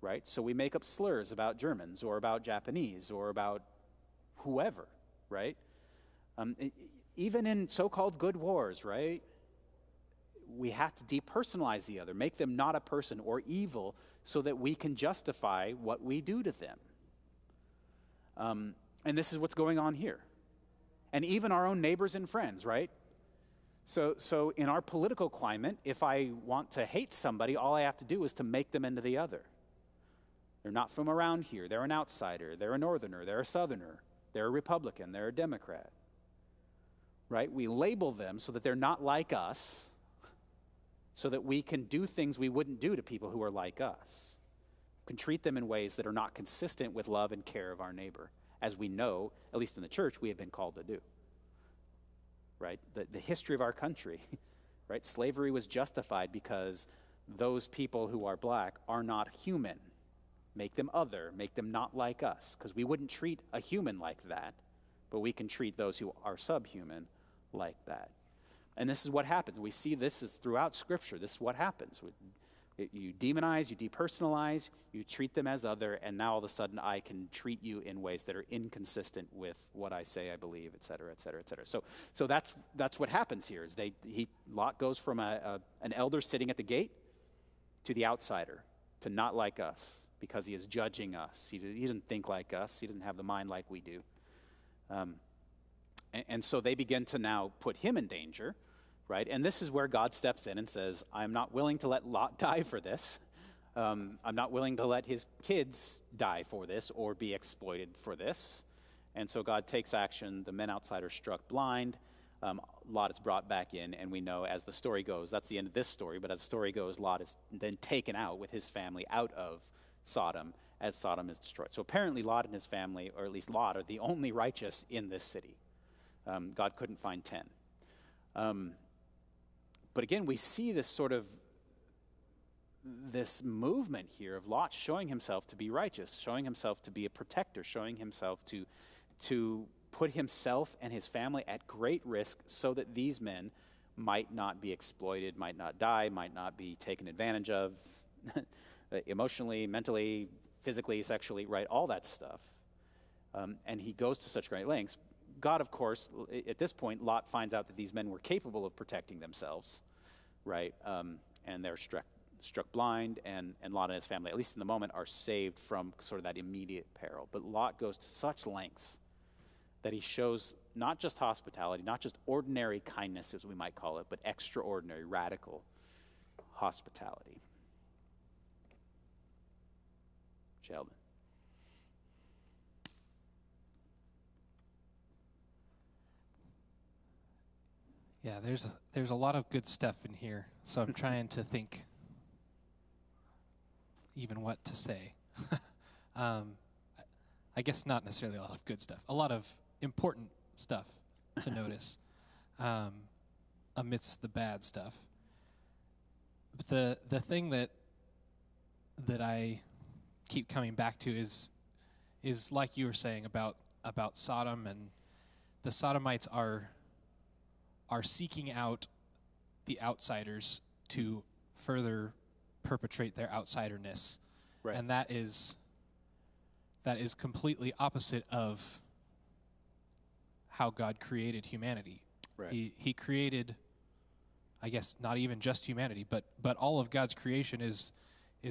right? So we make up slurs about Germans or about Japanese or about whoever, right? Even in so-called good wars, right? We have to depersonalize the other, make them not a person or evil so that we can justify what we do to them. And this is what's going on here. And even our own neighbors and friends, right? So in our political climate, if I want to hate somebody, all I have to do is to make them into the other. They're not from around here. They're an outsider. They're a northerner. They're a southerner. They're a Republican. They're a Democrat. Right? We label them so that they're not like us, so that we can do things we wouldn't do to people who are like us. We can treat them in ways that are not consistent with love and care of our neighbor, as we know, at least in the church, we have been called to do. Right? The history of our country, right? Slavery was justified because those people who are black are not human. Make them other, make them not like us, because we wouldn't treat a human like that, but we can treat those who are subhuman like that. And this is what happens. We see this is throughout Scripture. This is what happens. You demonize, you depersonalize, you treat them as other, and now all of a sudden I can treat you in ways that are inconsistent with what I say I believe, et cetera, et cetera, et cetera. So that's what happens here. Is Lot goes from an elder sitting at the gate to the outsider, to not like us, because he is judging us. He doesn't think like us. He doesn't have the mind like we do. And so they begin to now put him in danger. Right? And this is where God steps in and says, I'm not willing to let Lot die for this. I'm not willing to let his kids die for this or be exploited for this. And so God takes action. The men outside are struck blind. Lot is brought back in, and we know as the story goes, that's the end of this story, but as the story goes, Lot is then taken out with his family out of Sodom as Sodom is destroyed. So apparently Lot and his family, or at least Lot, are the only righteous in this city. God couldn't find 10. But again, we see this sort of this movement here of Lot showing himself to be righteous, showing himself to be a protector, showing himself to put himself and his family at great risk so that these men might not be exploited, might not die, might not be taken advantage of emotionally, mentally, physically, sexually, right? All that stuff. And he goes to such great lengths. God, of course, at this point, Lot finds out that these men were capable of protecting themselves, right? And they're struck blind, and Lot and his family, at least in the moment, are saved from sort of that immediate peril. But Lot goes to such lengths that he shows not just hospitality, not just ordinary kindness, as we might call it, but extraordinary, radical hospitality. Sheldon. Yeah, there's a lot of good stuff in here, so I'm trying to think even what to say. I guess not necessarily a lot of good stuff. A lot of important stuff to notice amidst the bad stuff. But the thing that I keep coming back to is like you were saying about Sodom, and the Sodomites are seeking out the outsiders to further perpetrate their outsiderness. Right. And that is completely opposite of how God created humanity. Right. He created, I guess, not even just humanity, but all of God's creation is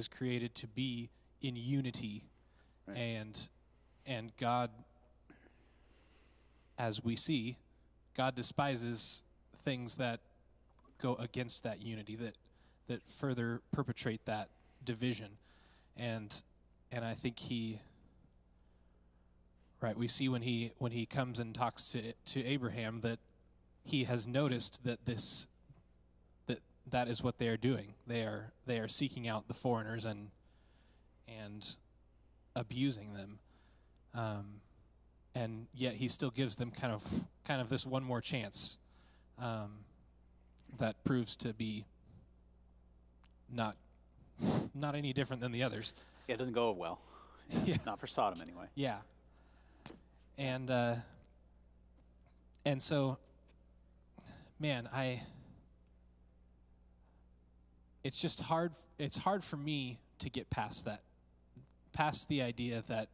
created to be in unity. Right. And God, as we see, God despises things that go against that unity, that further perpetrate that division. And I think we see when he comes and talks to Abraham that he has noticed that that is what they are doing. They are seeking out the foreigners and abusing them. And yet he still gives them kind of this one more chance that proves to be not any different than the others. Yeah, it doesn't go well. Yeah. Not for Sodom anyway. Yeah. And so, man, it's just hard. It's hard for me to get past that, past the idea that,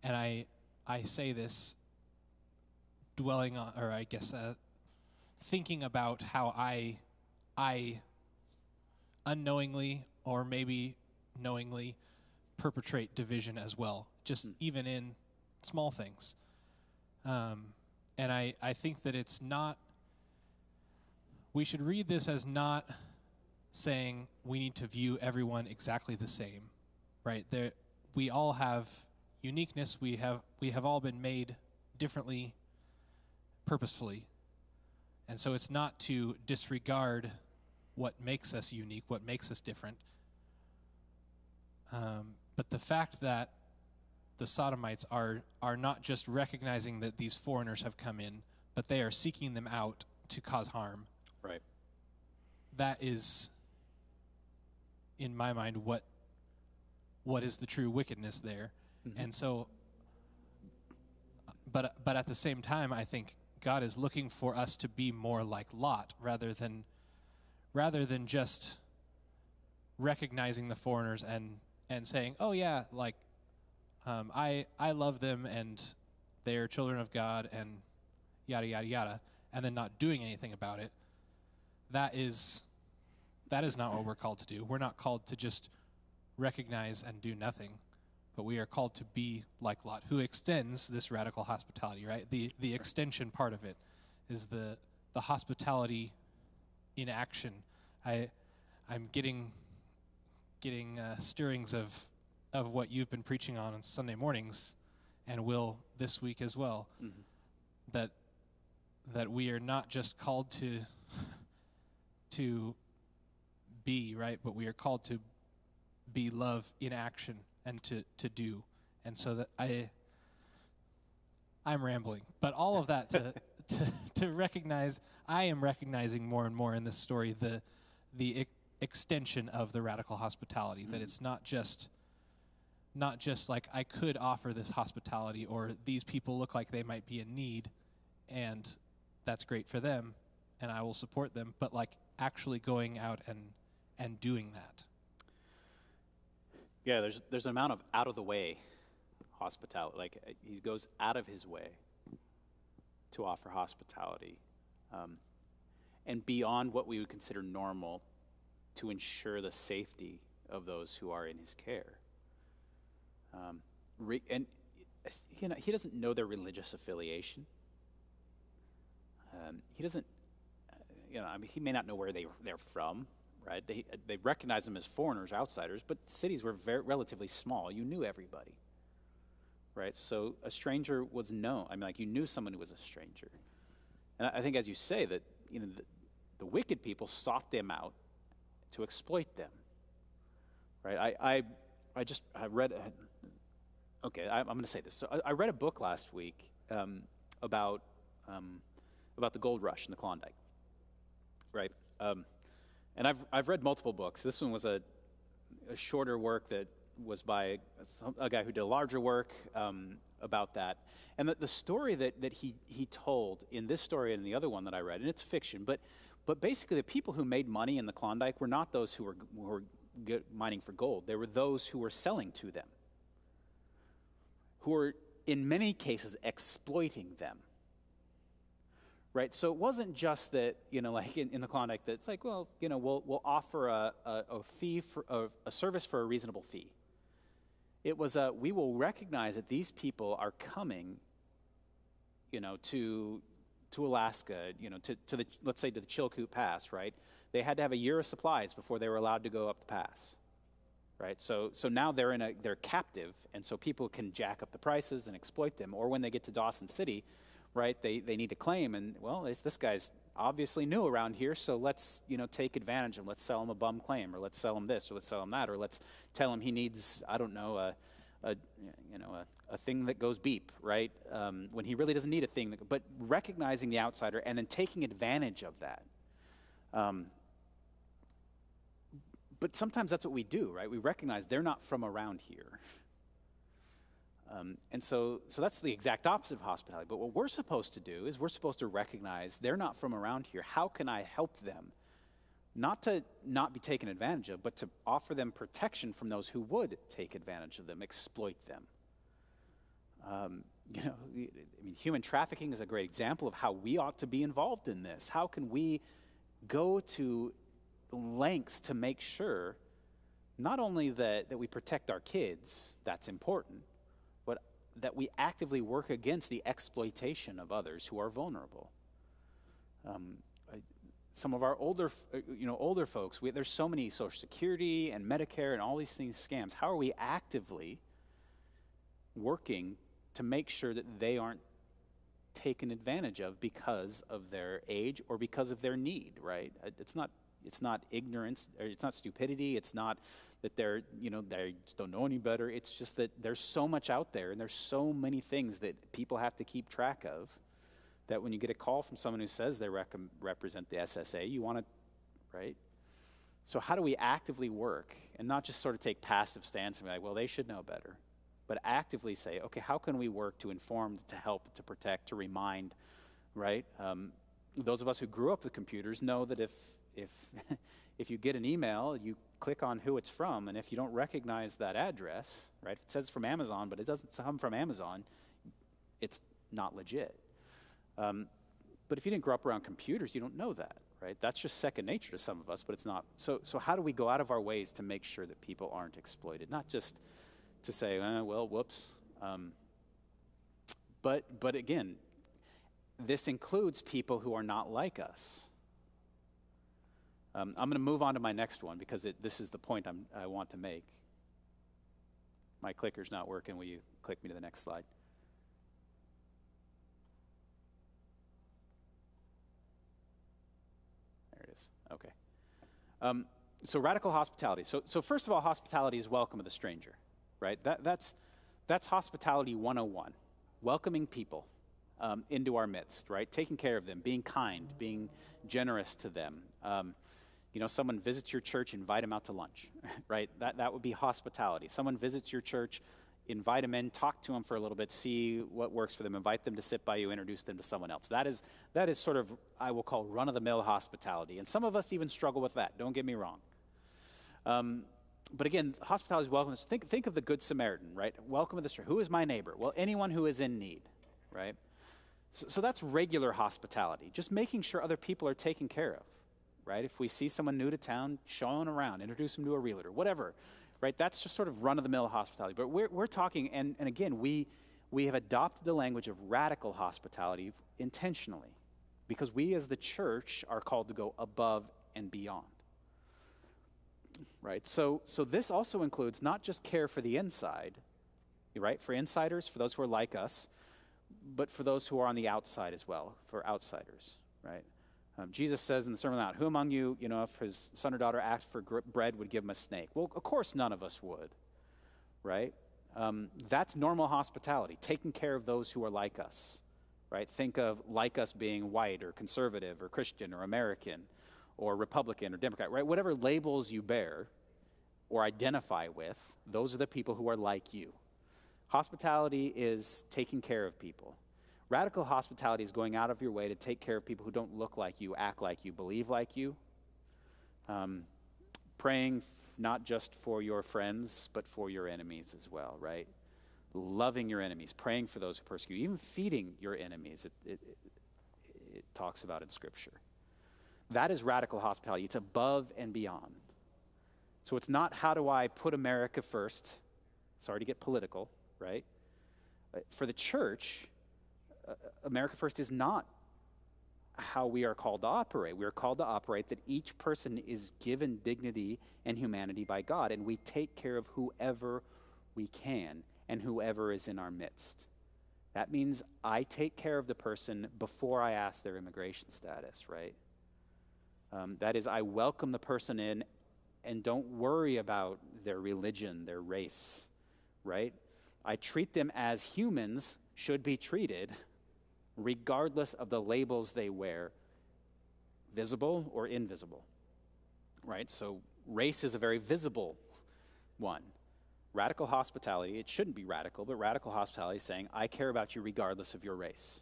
and I say this dwelling on, or I guess thinking about how I unknowingly or maybe knowingly perpetrate division as well, just even in small things. And I think that it's not, we should read this as not saying we need to view everyone exactly the same, right? We all have uniqueness. We have all been made differently, purposefully. And so it's not to disregard what makes us unique, what makes us different. But the fact that the Sodomites are not just recognizing that these foreigners have come in, but they are seeking them out to cause harm. Right. That is, in my mind, what is the true wickedness there. Mm-hmm. And so, but at the same time, I think God is looking for us to be more like Lot, rather than just recognizing the foreigners and saying, oh yeah, like I love them and they're children of God and yada yada yada, and then not doing anything about it. That is not what we're called to do. We're not called to just recognize and do nothing, but we are called to be like Lot, who extends this radical hospitality, right? The extension part of it is the hospitality in action. I'm getting getting stirrings of what you've been preaching on Sunday mornings, and will this week as well. Mm-hmm. That we are not just called to be, right, but we are called to be love in action and to do. And so that I'm rambling, but all of that to recognize, I am recognizing more and more in this story the extension of the radical hospitality, that it's not just like I could offer this hospitality, or these people look like they might be in need, and that's great for them, and I will support them, but like actually going out and doing that. Yeah, there's an amount of out of the way hospitality. Like he goes out of his way to offer hospitality, and beyond what we would consider normal, to ensure the safety of those who are in his care. And he doesn't know their religious affiliation. He doesn't, he may not know where they're from, right? They recognize them as foreigners, outsiders, but cities were relatively small. You knew everybody, right? So a stranger was known. I mean, like, you knew someone who was a stranger. And I think, as you say, that the wicked people sought them out to exploit them, right? I'm going to say this. So I read a book last week about the gold rush in the Klondike, right? And I've read multiple books. This one was a shorter work that was by a guy who did a larger work about that. And the story that he told in this story and the other one that I read, and it's fiction, but basically the people who made money in the Klondike were not those who were mining for gold. They were those who were selling to them, who were in many cases exploiting them. Right, so it wasn't just that, like in the Klondike, that it's like, well, we'll offer a fee for a service for a reasonable fee. It was we will recognize that these people are coming, to Alaska, to the, let's say, to the Chilkoot Pass, right? They had to have a year of supplies before they were allowed to go up the pass, right? So now they're captive, and so people can jack up the prices and exploit them. Or when they get to Dawson City, right, they need to claim, and well, this guy's obviously new around here, so let's take advantage of him. Let's sell him a bum claim, or let's sell him this, or let's sell him that, or let's tell him he needs, I don't know, a thing that goes beep, right? When he really doesn't need a thing. But recognizing the outsider and then taking advantage of that. But sometimes that's what we do, right? We recognize they're not from around here. And so that's the exact opposite of hospitality. But what we're supposed to do is we're supposed to recognize they're not from around here. How can I help them? Not to not be taken advantage of, but to offer them protection from those who would take advantage of them, exploit them. Human trafficking is a great example of how we ought to be involved in this. How can we go to lengths to make sure not only that we protect our kids, that's important, but that we actively work against the exploitation of others who are vulnerable. Some of our older folks, there's so many Social Security and Medicare and all these things scams. How are we actively working to make sure that they aren't taken advantage of because of their age or because of their need, right? It's not ignorance, or it's not stupidity, it's not that they just don't know any better. It's just that there's so much out there, and there's so many things that people have to keep track of, that when you get a call from someone who says they represent the SSA, you want to, right? So how do we actively work and not just sort of take passive stance and be like, well, they should know better, but actively say, okay, how can we work to inform, to help, to protect, to remind, right? Those of us who grew up with computers know that if you get an email, you click on who it's from, and if you don't recognize that address, right? If it says from Amazon, but it doesn't come from Amazon, it's not legit. But if you didn't grow up around computers, you don't know that, right? That's just second nature to some of us, but it's not. So how do we go out of our ways to make sure that people aren't exploited? Not just to say, well, whoops. But again, this includes people who are not like us. I'm going to move on to my next one because this is the point I want to make. My clicker's not working. Will you click me to the next slide? There it is. Okay. So radical hospitality. So first of all, hospitality is welcome of the stranger, right? That's hospitality 101. Welcoming people into our midst, right? Taking care of them, being kind, being generous to them. Someone visits your church, invite them out to lunch, right? That would be hospitality. Someone visits your church, invite them in, talk to them for a little bit, see what works for them, invite them to sit by you, introduce them to someone else. That is sort of, I will call, run-of-the-mill hospitality. And some of us even struggle with that, don't get me wrong. But again, hospitality is welcome. Think of the Good Samaritan, right? Welcome to the stranger. Who is my neighbor? Well, anyone who is in need, right? So that's regular hospitality, just making sure other people are taken care of, right? If we see someone new to town, show them around, introduce them to a realtor, whatever, right? That's just sort of run-of-the-mill hospitality. But we're talking, and again, we have adopted the language of radical hospitality intentionally because we as the church are called to go above and beyond, right? So this also includes not just care for the inside, right? For insiders, for those who are like us, but for those who are on the outside as well, for outsiders, right? Jesus says in the Sermon on the Mount, who among you, if his son or daughter asked for bread, would give him a snake? Well, of course none of us would, right? That's normal hospitality, taking care of those who are like us, right? Think of like us being white or conservative or Christian or American or Republican or Democrat, right? Whatever labels you bear or identify with, those are the people who are like you. Hospitality is taking care of people. Radical hospitality is going out of your way to take care of people who don't look like you, act like you, believe like you. Praying not just for your friends, but for your enemies as well, right? Loving your enemies, praying for those who persecute you, even feeding your enemies, it talks about in Scripture. That is radical hospitality. It's above and beyond. So it's not how do I put America first. Sorry to get political, right? For the church, America first is not how we are called to operate. We are called to operate that each person is given dignity and humanity by God, and we take care of whoever we can and whoever is in our midst. That means I take care of the person before I ask their immigration status, right? That is, I welcome the person in and don't worry about their religion, their race, right? I treat them as humans should be treated, regardless of the labels they wear, visible or invisible, right? So race is a very visible one. Radical hospitality, it shouldn't be radical, but radical hospitality is saying, I care about you regardless of your race.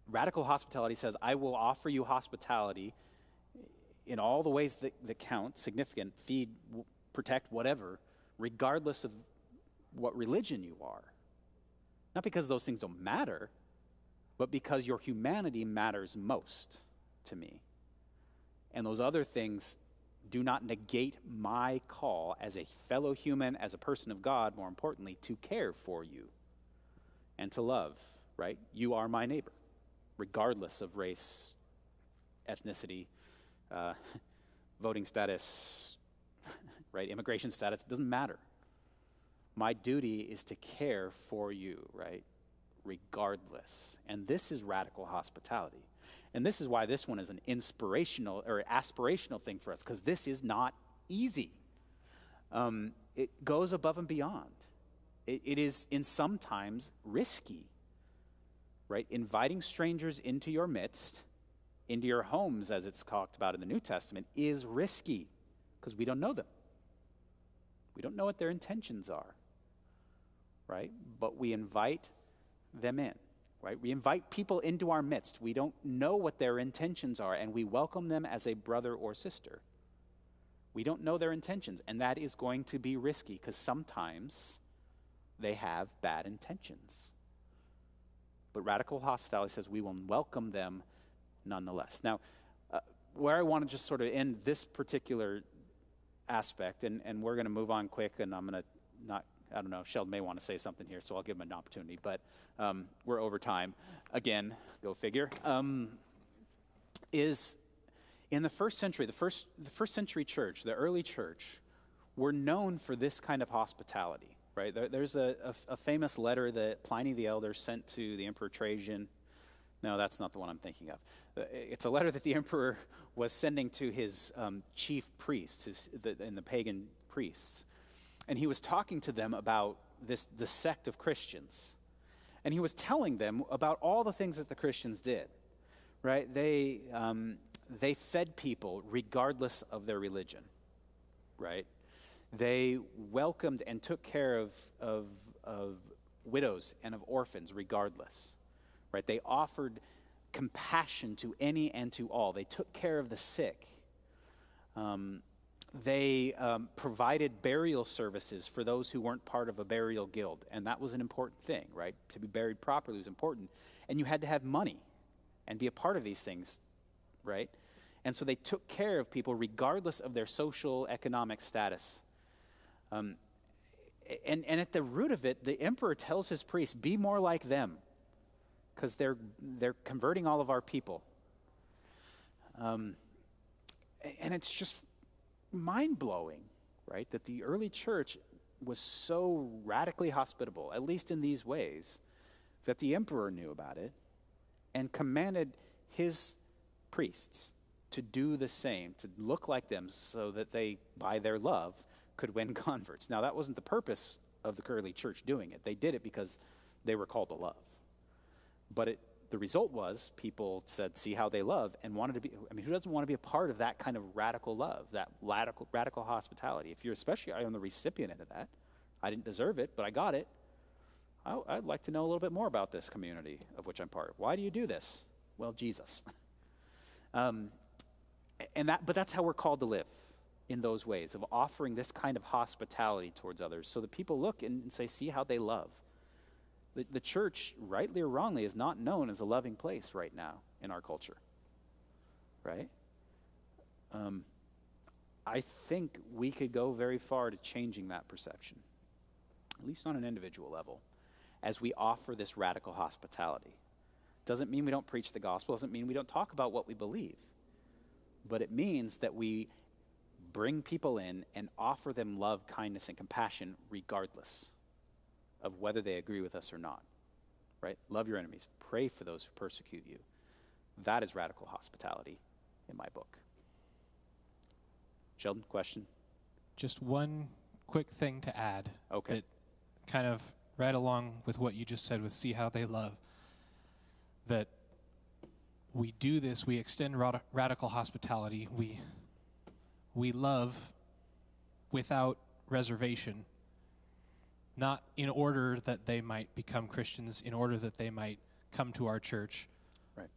Radical hospitality says, I will offer you hospitality in all the ways that count, significant, feed, protect, whatever, regardless of what religion you are. Not because those things don't matter, but because your humanity matters most to me. And those other things do not negate my call as a fellow human, as a person of God, more importantly, to care for you and to love, right? You are my neighbor, regardless of race, ethnicity, voting status, right? Immigration status, it doesn't matter. My duty is to care for you, right? Regardless. And this is radical hospitality. And this is why this one is an inspirational or aspirational thing for us, because this is not easy. It goes above and beyond. It is in sometimes risky, right? Inviting strangers into your midst, into your homes, as it's talked about in the New Testament, is risky because we don't know them. We don't know what their intentions are, right? But we invite them in, right? We invite people into our midst. We don't know what their intentions are, and we welcome them as a brother or sister. We don't know their intentions, and that is going to be risky because sometimes they have bad intentions. But radical hospitality says we will welcome them nonetheless. Now, where I want to just sort of end this particular aspect, and we're going to move on quick, and I'm going to I don't know, Sheldon may want to say something here, so I'll give him an opportunity, but we're over time. Again, go figure. Is In the first century, the first century church, the early church, were known for this kind of hospitality, right? There's a famous letter that Pliny the Elder sent to the Emperor Trajan. No, that's not the one I'm thinking of. It's a letter that the emperor was sending to his chief priests, and the pagan priests. And he was talking to them about the sect of Christians. And he was telling them about all the things that the Christians did, right? They fed people regardless of their religion, right? They welcomed and took care of widows and of orphans regardless, right? They offered compassion to any and to all. They took care of the sick. They provided burial services for those who weren't part of a burial guild, and that was an important thing, right? To be buried properly was important, and you had to have money and be a part of these things, right? And so they took care of people regardless of their social, economic status. And at the root of it, the emperor tells his priests, be more like them, because they're converting all of our people. And it's just mind-blowing, right, that the early church was so radically hospitable, at least in these ways, that the emperor knew about it and commanded his priests to do the same, to look like them so that they, by their love, could win converts. Now, that wasn't the purpose of the early church doing it. They did it because they were called to love. But the result was people said, see how they love, and wanted to be, I mean, who doesn't want to be a part of that kind of radical love, that radical hospitality? If you're especially on the recipient end of that, I didn't deserve it, but I got it. I'd like to know a little bit more about this community of which I'm part of. Why do you do this? Well, Jesus. But that's how we're called to live, in those ways of offering this kind of hospitality towards others, so that people look and say, see how they love. The church, rightly or wrongly, is not known as a loving place right now in our culture, right? I think we could go very far to changing that perception, at least on an individual level, as we offer this radical hospitality. Doesn't mean we don't preach the gospel, doesn't mean we don't talk about what we believe, but it means that we bring people in and offer them love, kindness, and compassion regardless of whether they agree with us or not, right? Love your enemies. Pray for those who persecute you. That is radical hospitality in my book. Sheldon, question? Just one quick thing to add. Okay. That kind of right along with what you just said with see how they love. That we do this, we extend radical hospitality. We love without reservation, not in order that they might become Christians, in order that they might come to our church. Right.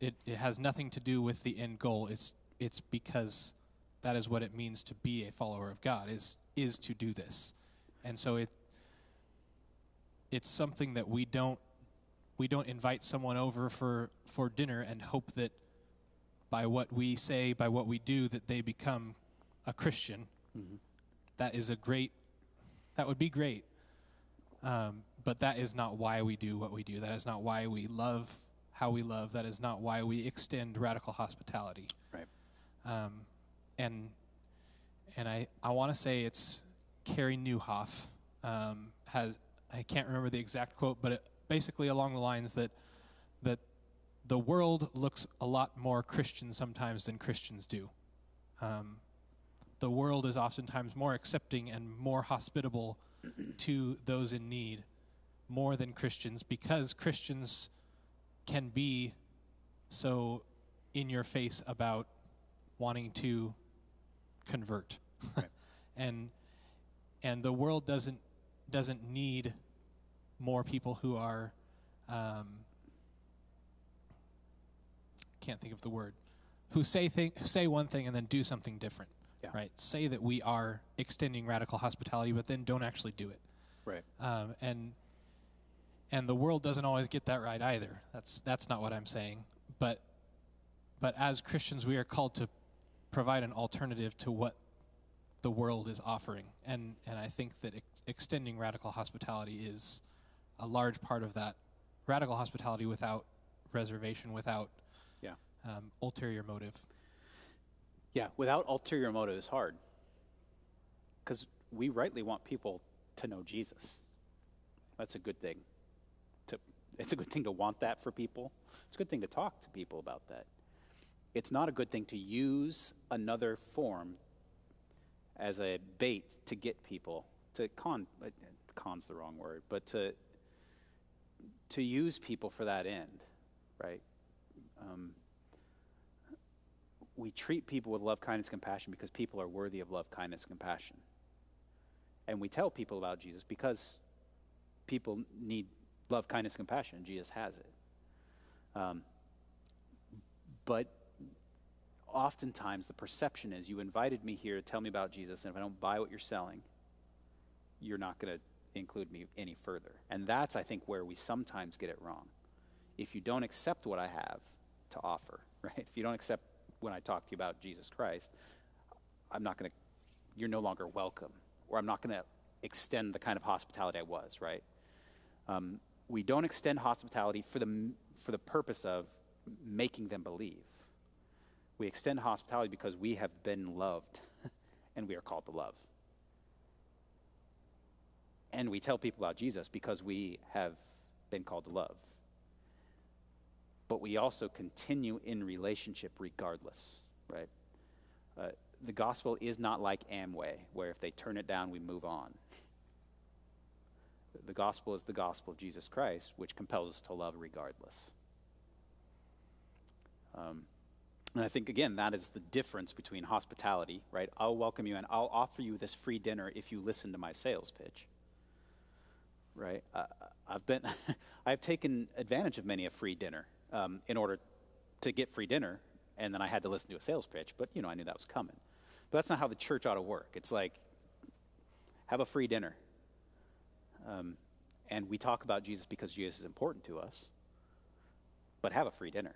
It has nothing to do with the end goal. It's because that is what it means to be a follower of God, is to do this. And so it's something that we don't invite someone over for dinner and hope that by what we say, by what we do, that they become a Christian. Mm-hmm. That would be great. But that is not why we do what we do. That is not why we love how we love. That is not why we extend radical hospitality. Right. And I want to say it's Carey Nieuwhof I can't remember the exact quote, but basically along the lines that the world looks a lot more Christian sometimes than Christians do. The world is oftentimes more accepting and more hospitable to those in need more than Christians, because Christians can be so in your face about wanting to convert. Right. and the world doesn't need more people who are can't think of the word, who say one thing and then do something different. Yeah. Right? Say that we are extending radical hospitality, but then don't actually do it. Right. And the world doesn't always get that right either. That's not what I'm saying. But as Christians, we are called to provide an alternative to what the world is offering. And I think that extending radical hospitality is a large part of that. Radical hospitality without reservation, without ulterior motive. Yeah, without ulterior motive is hard. Because we rightly want people to know Jesus. That's a good thing. It's a good thing to want that for people. It's a good thing to talk to people about that. It's not a good thing to use another form as a bait to get people to con's the wrong word, but to use people for that end, right? We treat people with love, kindness, compassion because people are worthy of love, kindness, compassion. And we tell people about Jesus because people need love, kindness, compassion, and Jesus has it. But oftentimes the perception is, you invited me here to tell me about Jesus, and if I don't buy what you're selling, you're not going to include me any further. And that's, I think, where we sometimes get it wrong. If you don't accept what I have to offer, right? If you don't accept when I talk to you about Jesus Christ, you're no longer welcome, or I'm not going to extend the kind of hospitality I was, right? We don't extend hospitality for the purpose of making them believe. We extend hospitality because we have been loved and we are called to love. And we tell people about Jesus because we have been called to love. But we also continue in relationship regardless, right? The gospel is not like Amway, where if they turn it down, we move on. The gospel is the gospel of Jesus Christ, which compels us to love regardless. And I think, again, that is the difference between hospitality, right? I'll welcome you and I'll offer you this free dinner if you listen to my sales pitch, right? I've taken advantage of many a free dinner in order to get free dinner, and then I had to listen to a sales pitch, but, I knew that was coming. But that's not how the church ought to work. It's like, have a free dinner. And we talk about Jesus because Jesus is important to us, but have a free dinner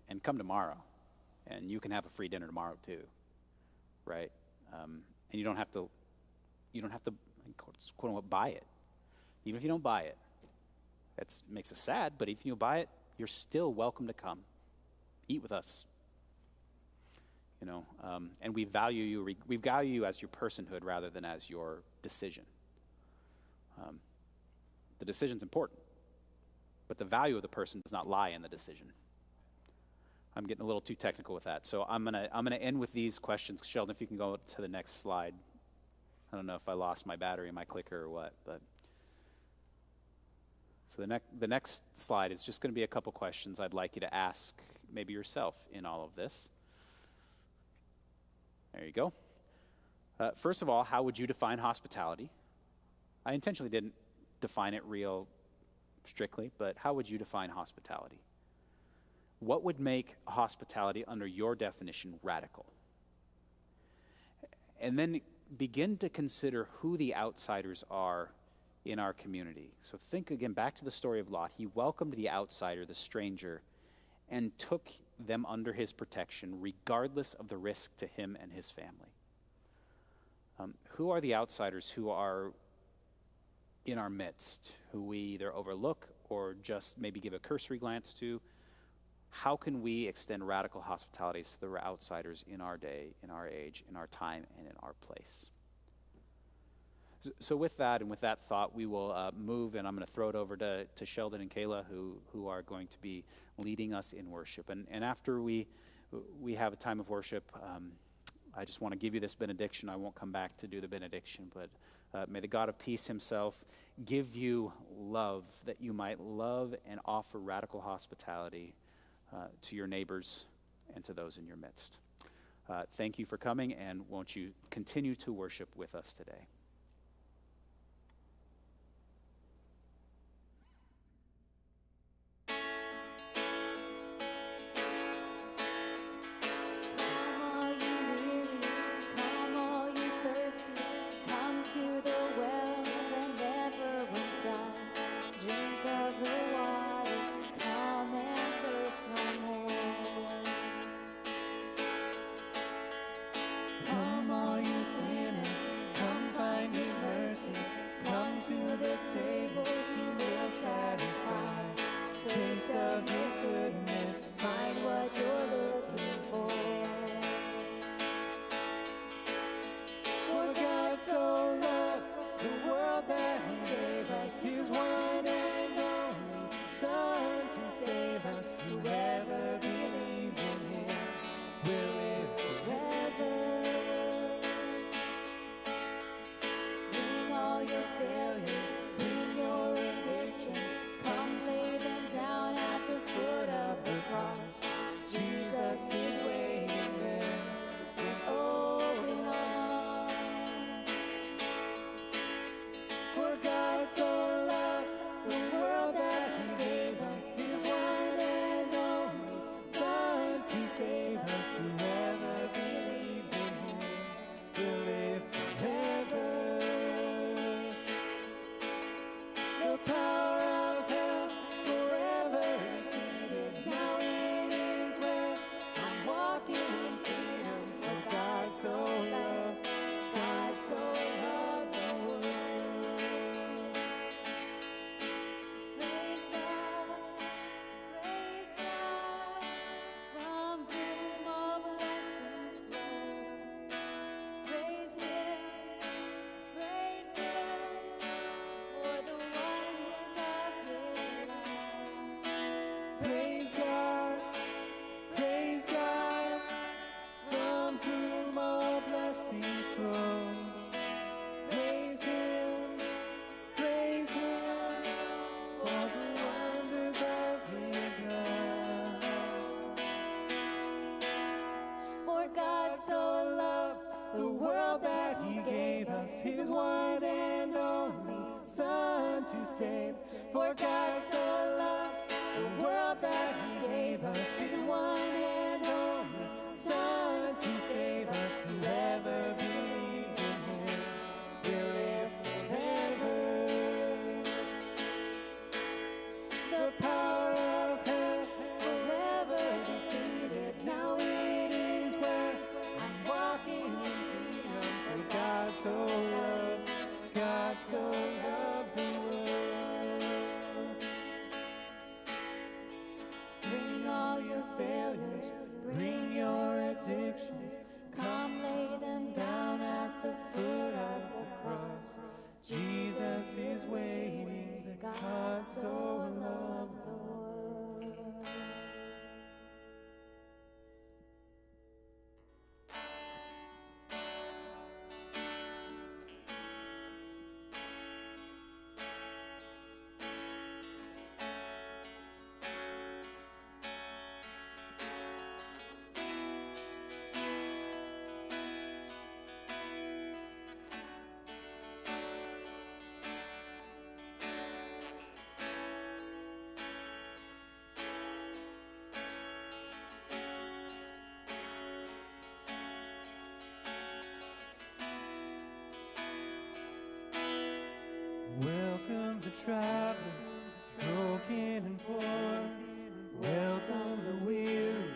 and come tomorrow, and you can have a free dinner tomorrow too, right? And you don't have to quote unquote buy it. Even if you don't buy it, that makes us sad, but if you buy it, you're still welcome to come eat with us. And we value you as your personhood rather than as your decision. The decision's important, but the value of the person does not lie in the decision. I'm getting a little too technical with that, so I'm gonna end with these questions. Sheldon, if you can go to the next slide. I don't know if I lost my battery in my clicker or what, but so the next slide is just going to be a couple questions I'd like you to ask maybe yourself in all of this. There you go. First of all, how would you define hospitality? I intentionally didn't define it real strictly, but how would you define hospitality? What would make hospitality under your definition radical? And then begin to consider who the outsiders are in our community. So think again back to the story of Lot. He welcomed the outsider, the stranger, and took them under his protection regardless of the risk to him and his family. Who are the outsiders who are in our midst, who we either overlook or just maybe give a cursory glance to? How can we extend radical hospitalities to the outsiders in our day, in our age, in our time, and in our place? So with that and with that thought, we will move, and I'm going to throw it over to Sheldon and Kayla, who are going to be leading us in worship. And after we have a time of worship, I just want to give you this benediction. I won't come back to do the benediction, but may the God of peace himself give you love, that you might love and offer radical hospitality to your neighbors and to those in your midst. Thank you for coming, and won't you continue to worship with us today? Come all you sinners, come find power of hell forever defeated. Now it is where I'm walking in freedom. For God so loved the world. Praise God, from whom all blessings flow. Praise Him, for the wonders of His love. Praise God, from whom all blessings flow. Praise Him, for the wonders of His love. For God so loved the world that He gave us His one and only Son to save. For God so loved the world that He gave us His one and only Son to save us. Whoever believes in Him will live forever. The power of hell forever defeated. Now it is where I'm walking in freedom. For God so loved the world. Bring all your failures, bring your addictions. Come lay them down at the foot of the cross. Jesus is waiting. God so loved the world. Welcome the traveler, broken and poor. Welcome the weary,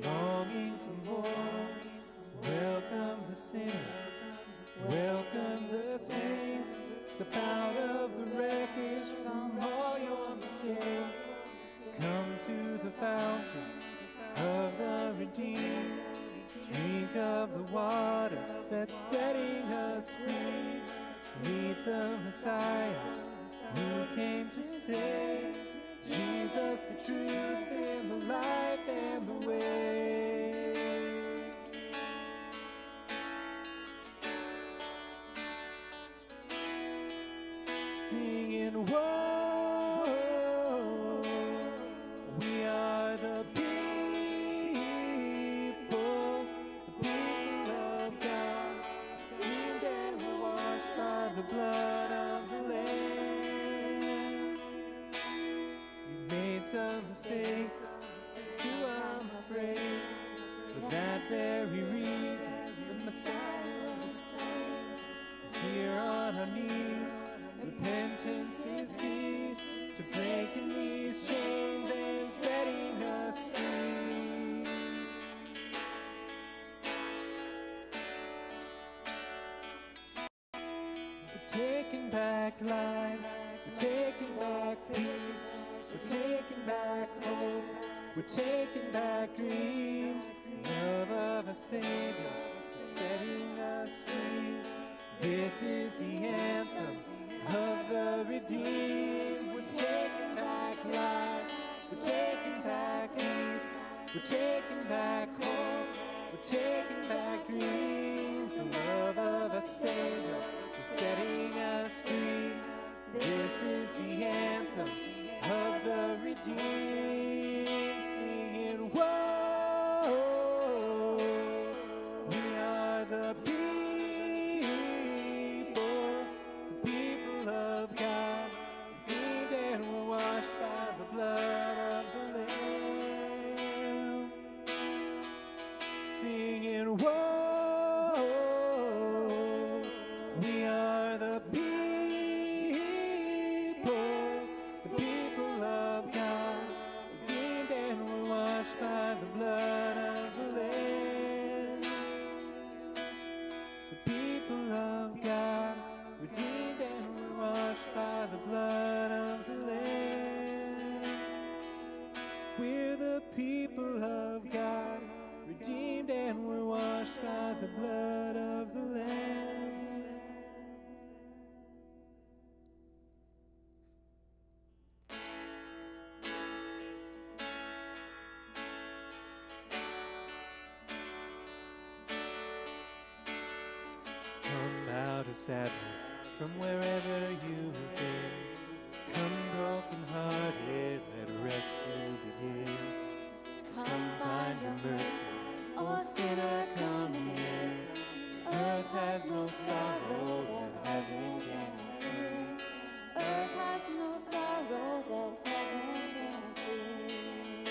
longing for more. Welcome the sinners, welcome the saints. Step out of the wreckage from all your mistakes. Come to the fountain of the redeemed. Drink of the water that's setting us free. Meet the Messiah who came to save. Jesus, the truth and the life and the way. Singing, whoa, we are the people of God, redeemed and washed by the blood of the Lamb. You made some mistakes, too, I'm afraid. For that very reason, the Messiah was slain. Here on our knees, repentance is key to breaking these chains and setting us free. We're taking back lives, we're taking back peace, we're taking back hope, we're taking back dreams. Love of a Savior is setting us free. This is the anthem of the redeemed. We're taking back life, we're taking back peace, we're taking back hope, we're taking back dreams. The love of a Savior is setting us free. This is the anthem of the redeemed. Singing, whoa, we are the people of God, redeemed sadness from wherever you've been. Come broken-hearted, let rescue begin. Come find your mercy, oh sinner, come here. Earth has no sorrow that heaven can feel. Earth has no sorrow that heaven can feel.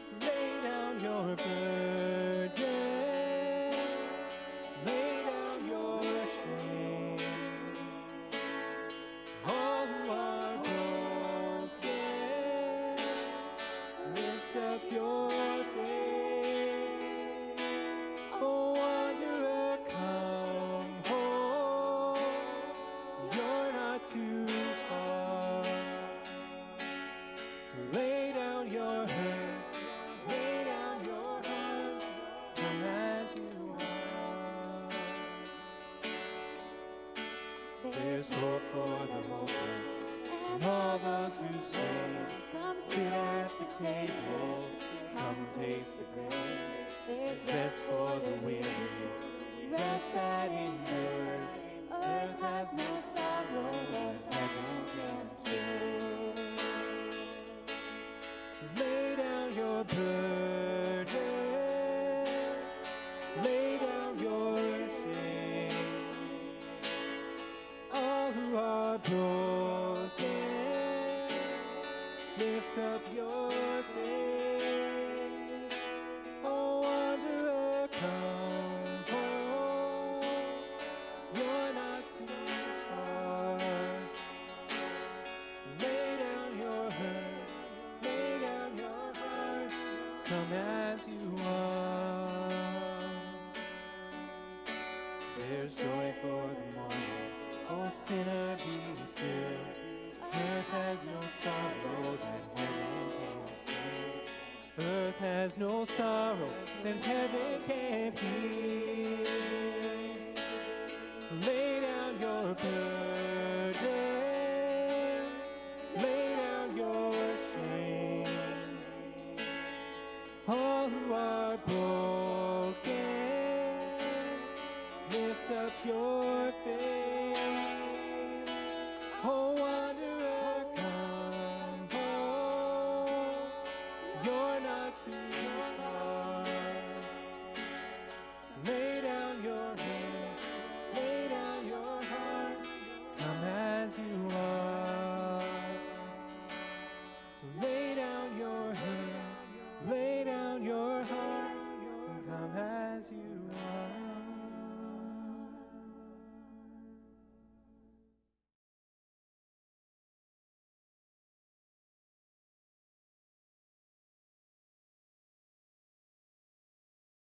So lay down your burdens, lay down your shame. All who are broken, lift up your faith. Oh, wanderer, come home. You're not too far. So lay down your head, lay down your heart, come as you are. There's hope for the hopeless and all those who stray. Come Sit at the table, come taste the grace. There's rest for the weary, rest that endures. Earth has no sorrow that heaven can cure. Lay down your burden, lay down your shame. All who are broken, lift up your faith. Oh, wanderer, come home. You're not too far. So lay down your hurt, lay down your heart, come as you are. There's joy for the morning, oh sinner, be still. Earth has no sorrow that heaven can feel. Earth has no sorrow that heaven can heal. Lay down your burden.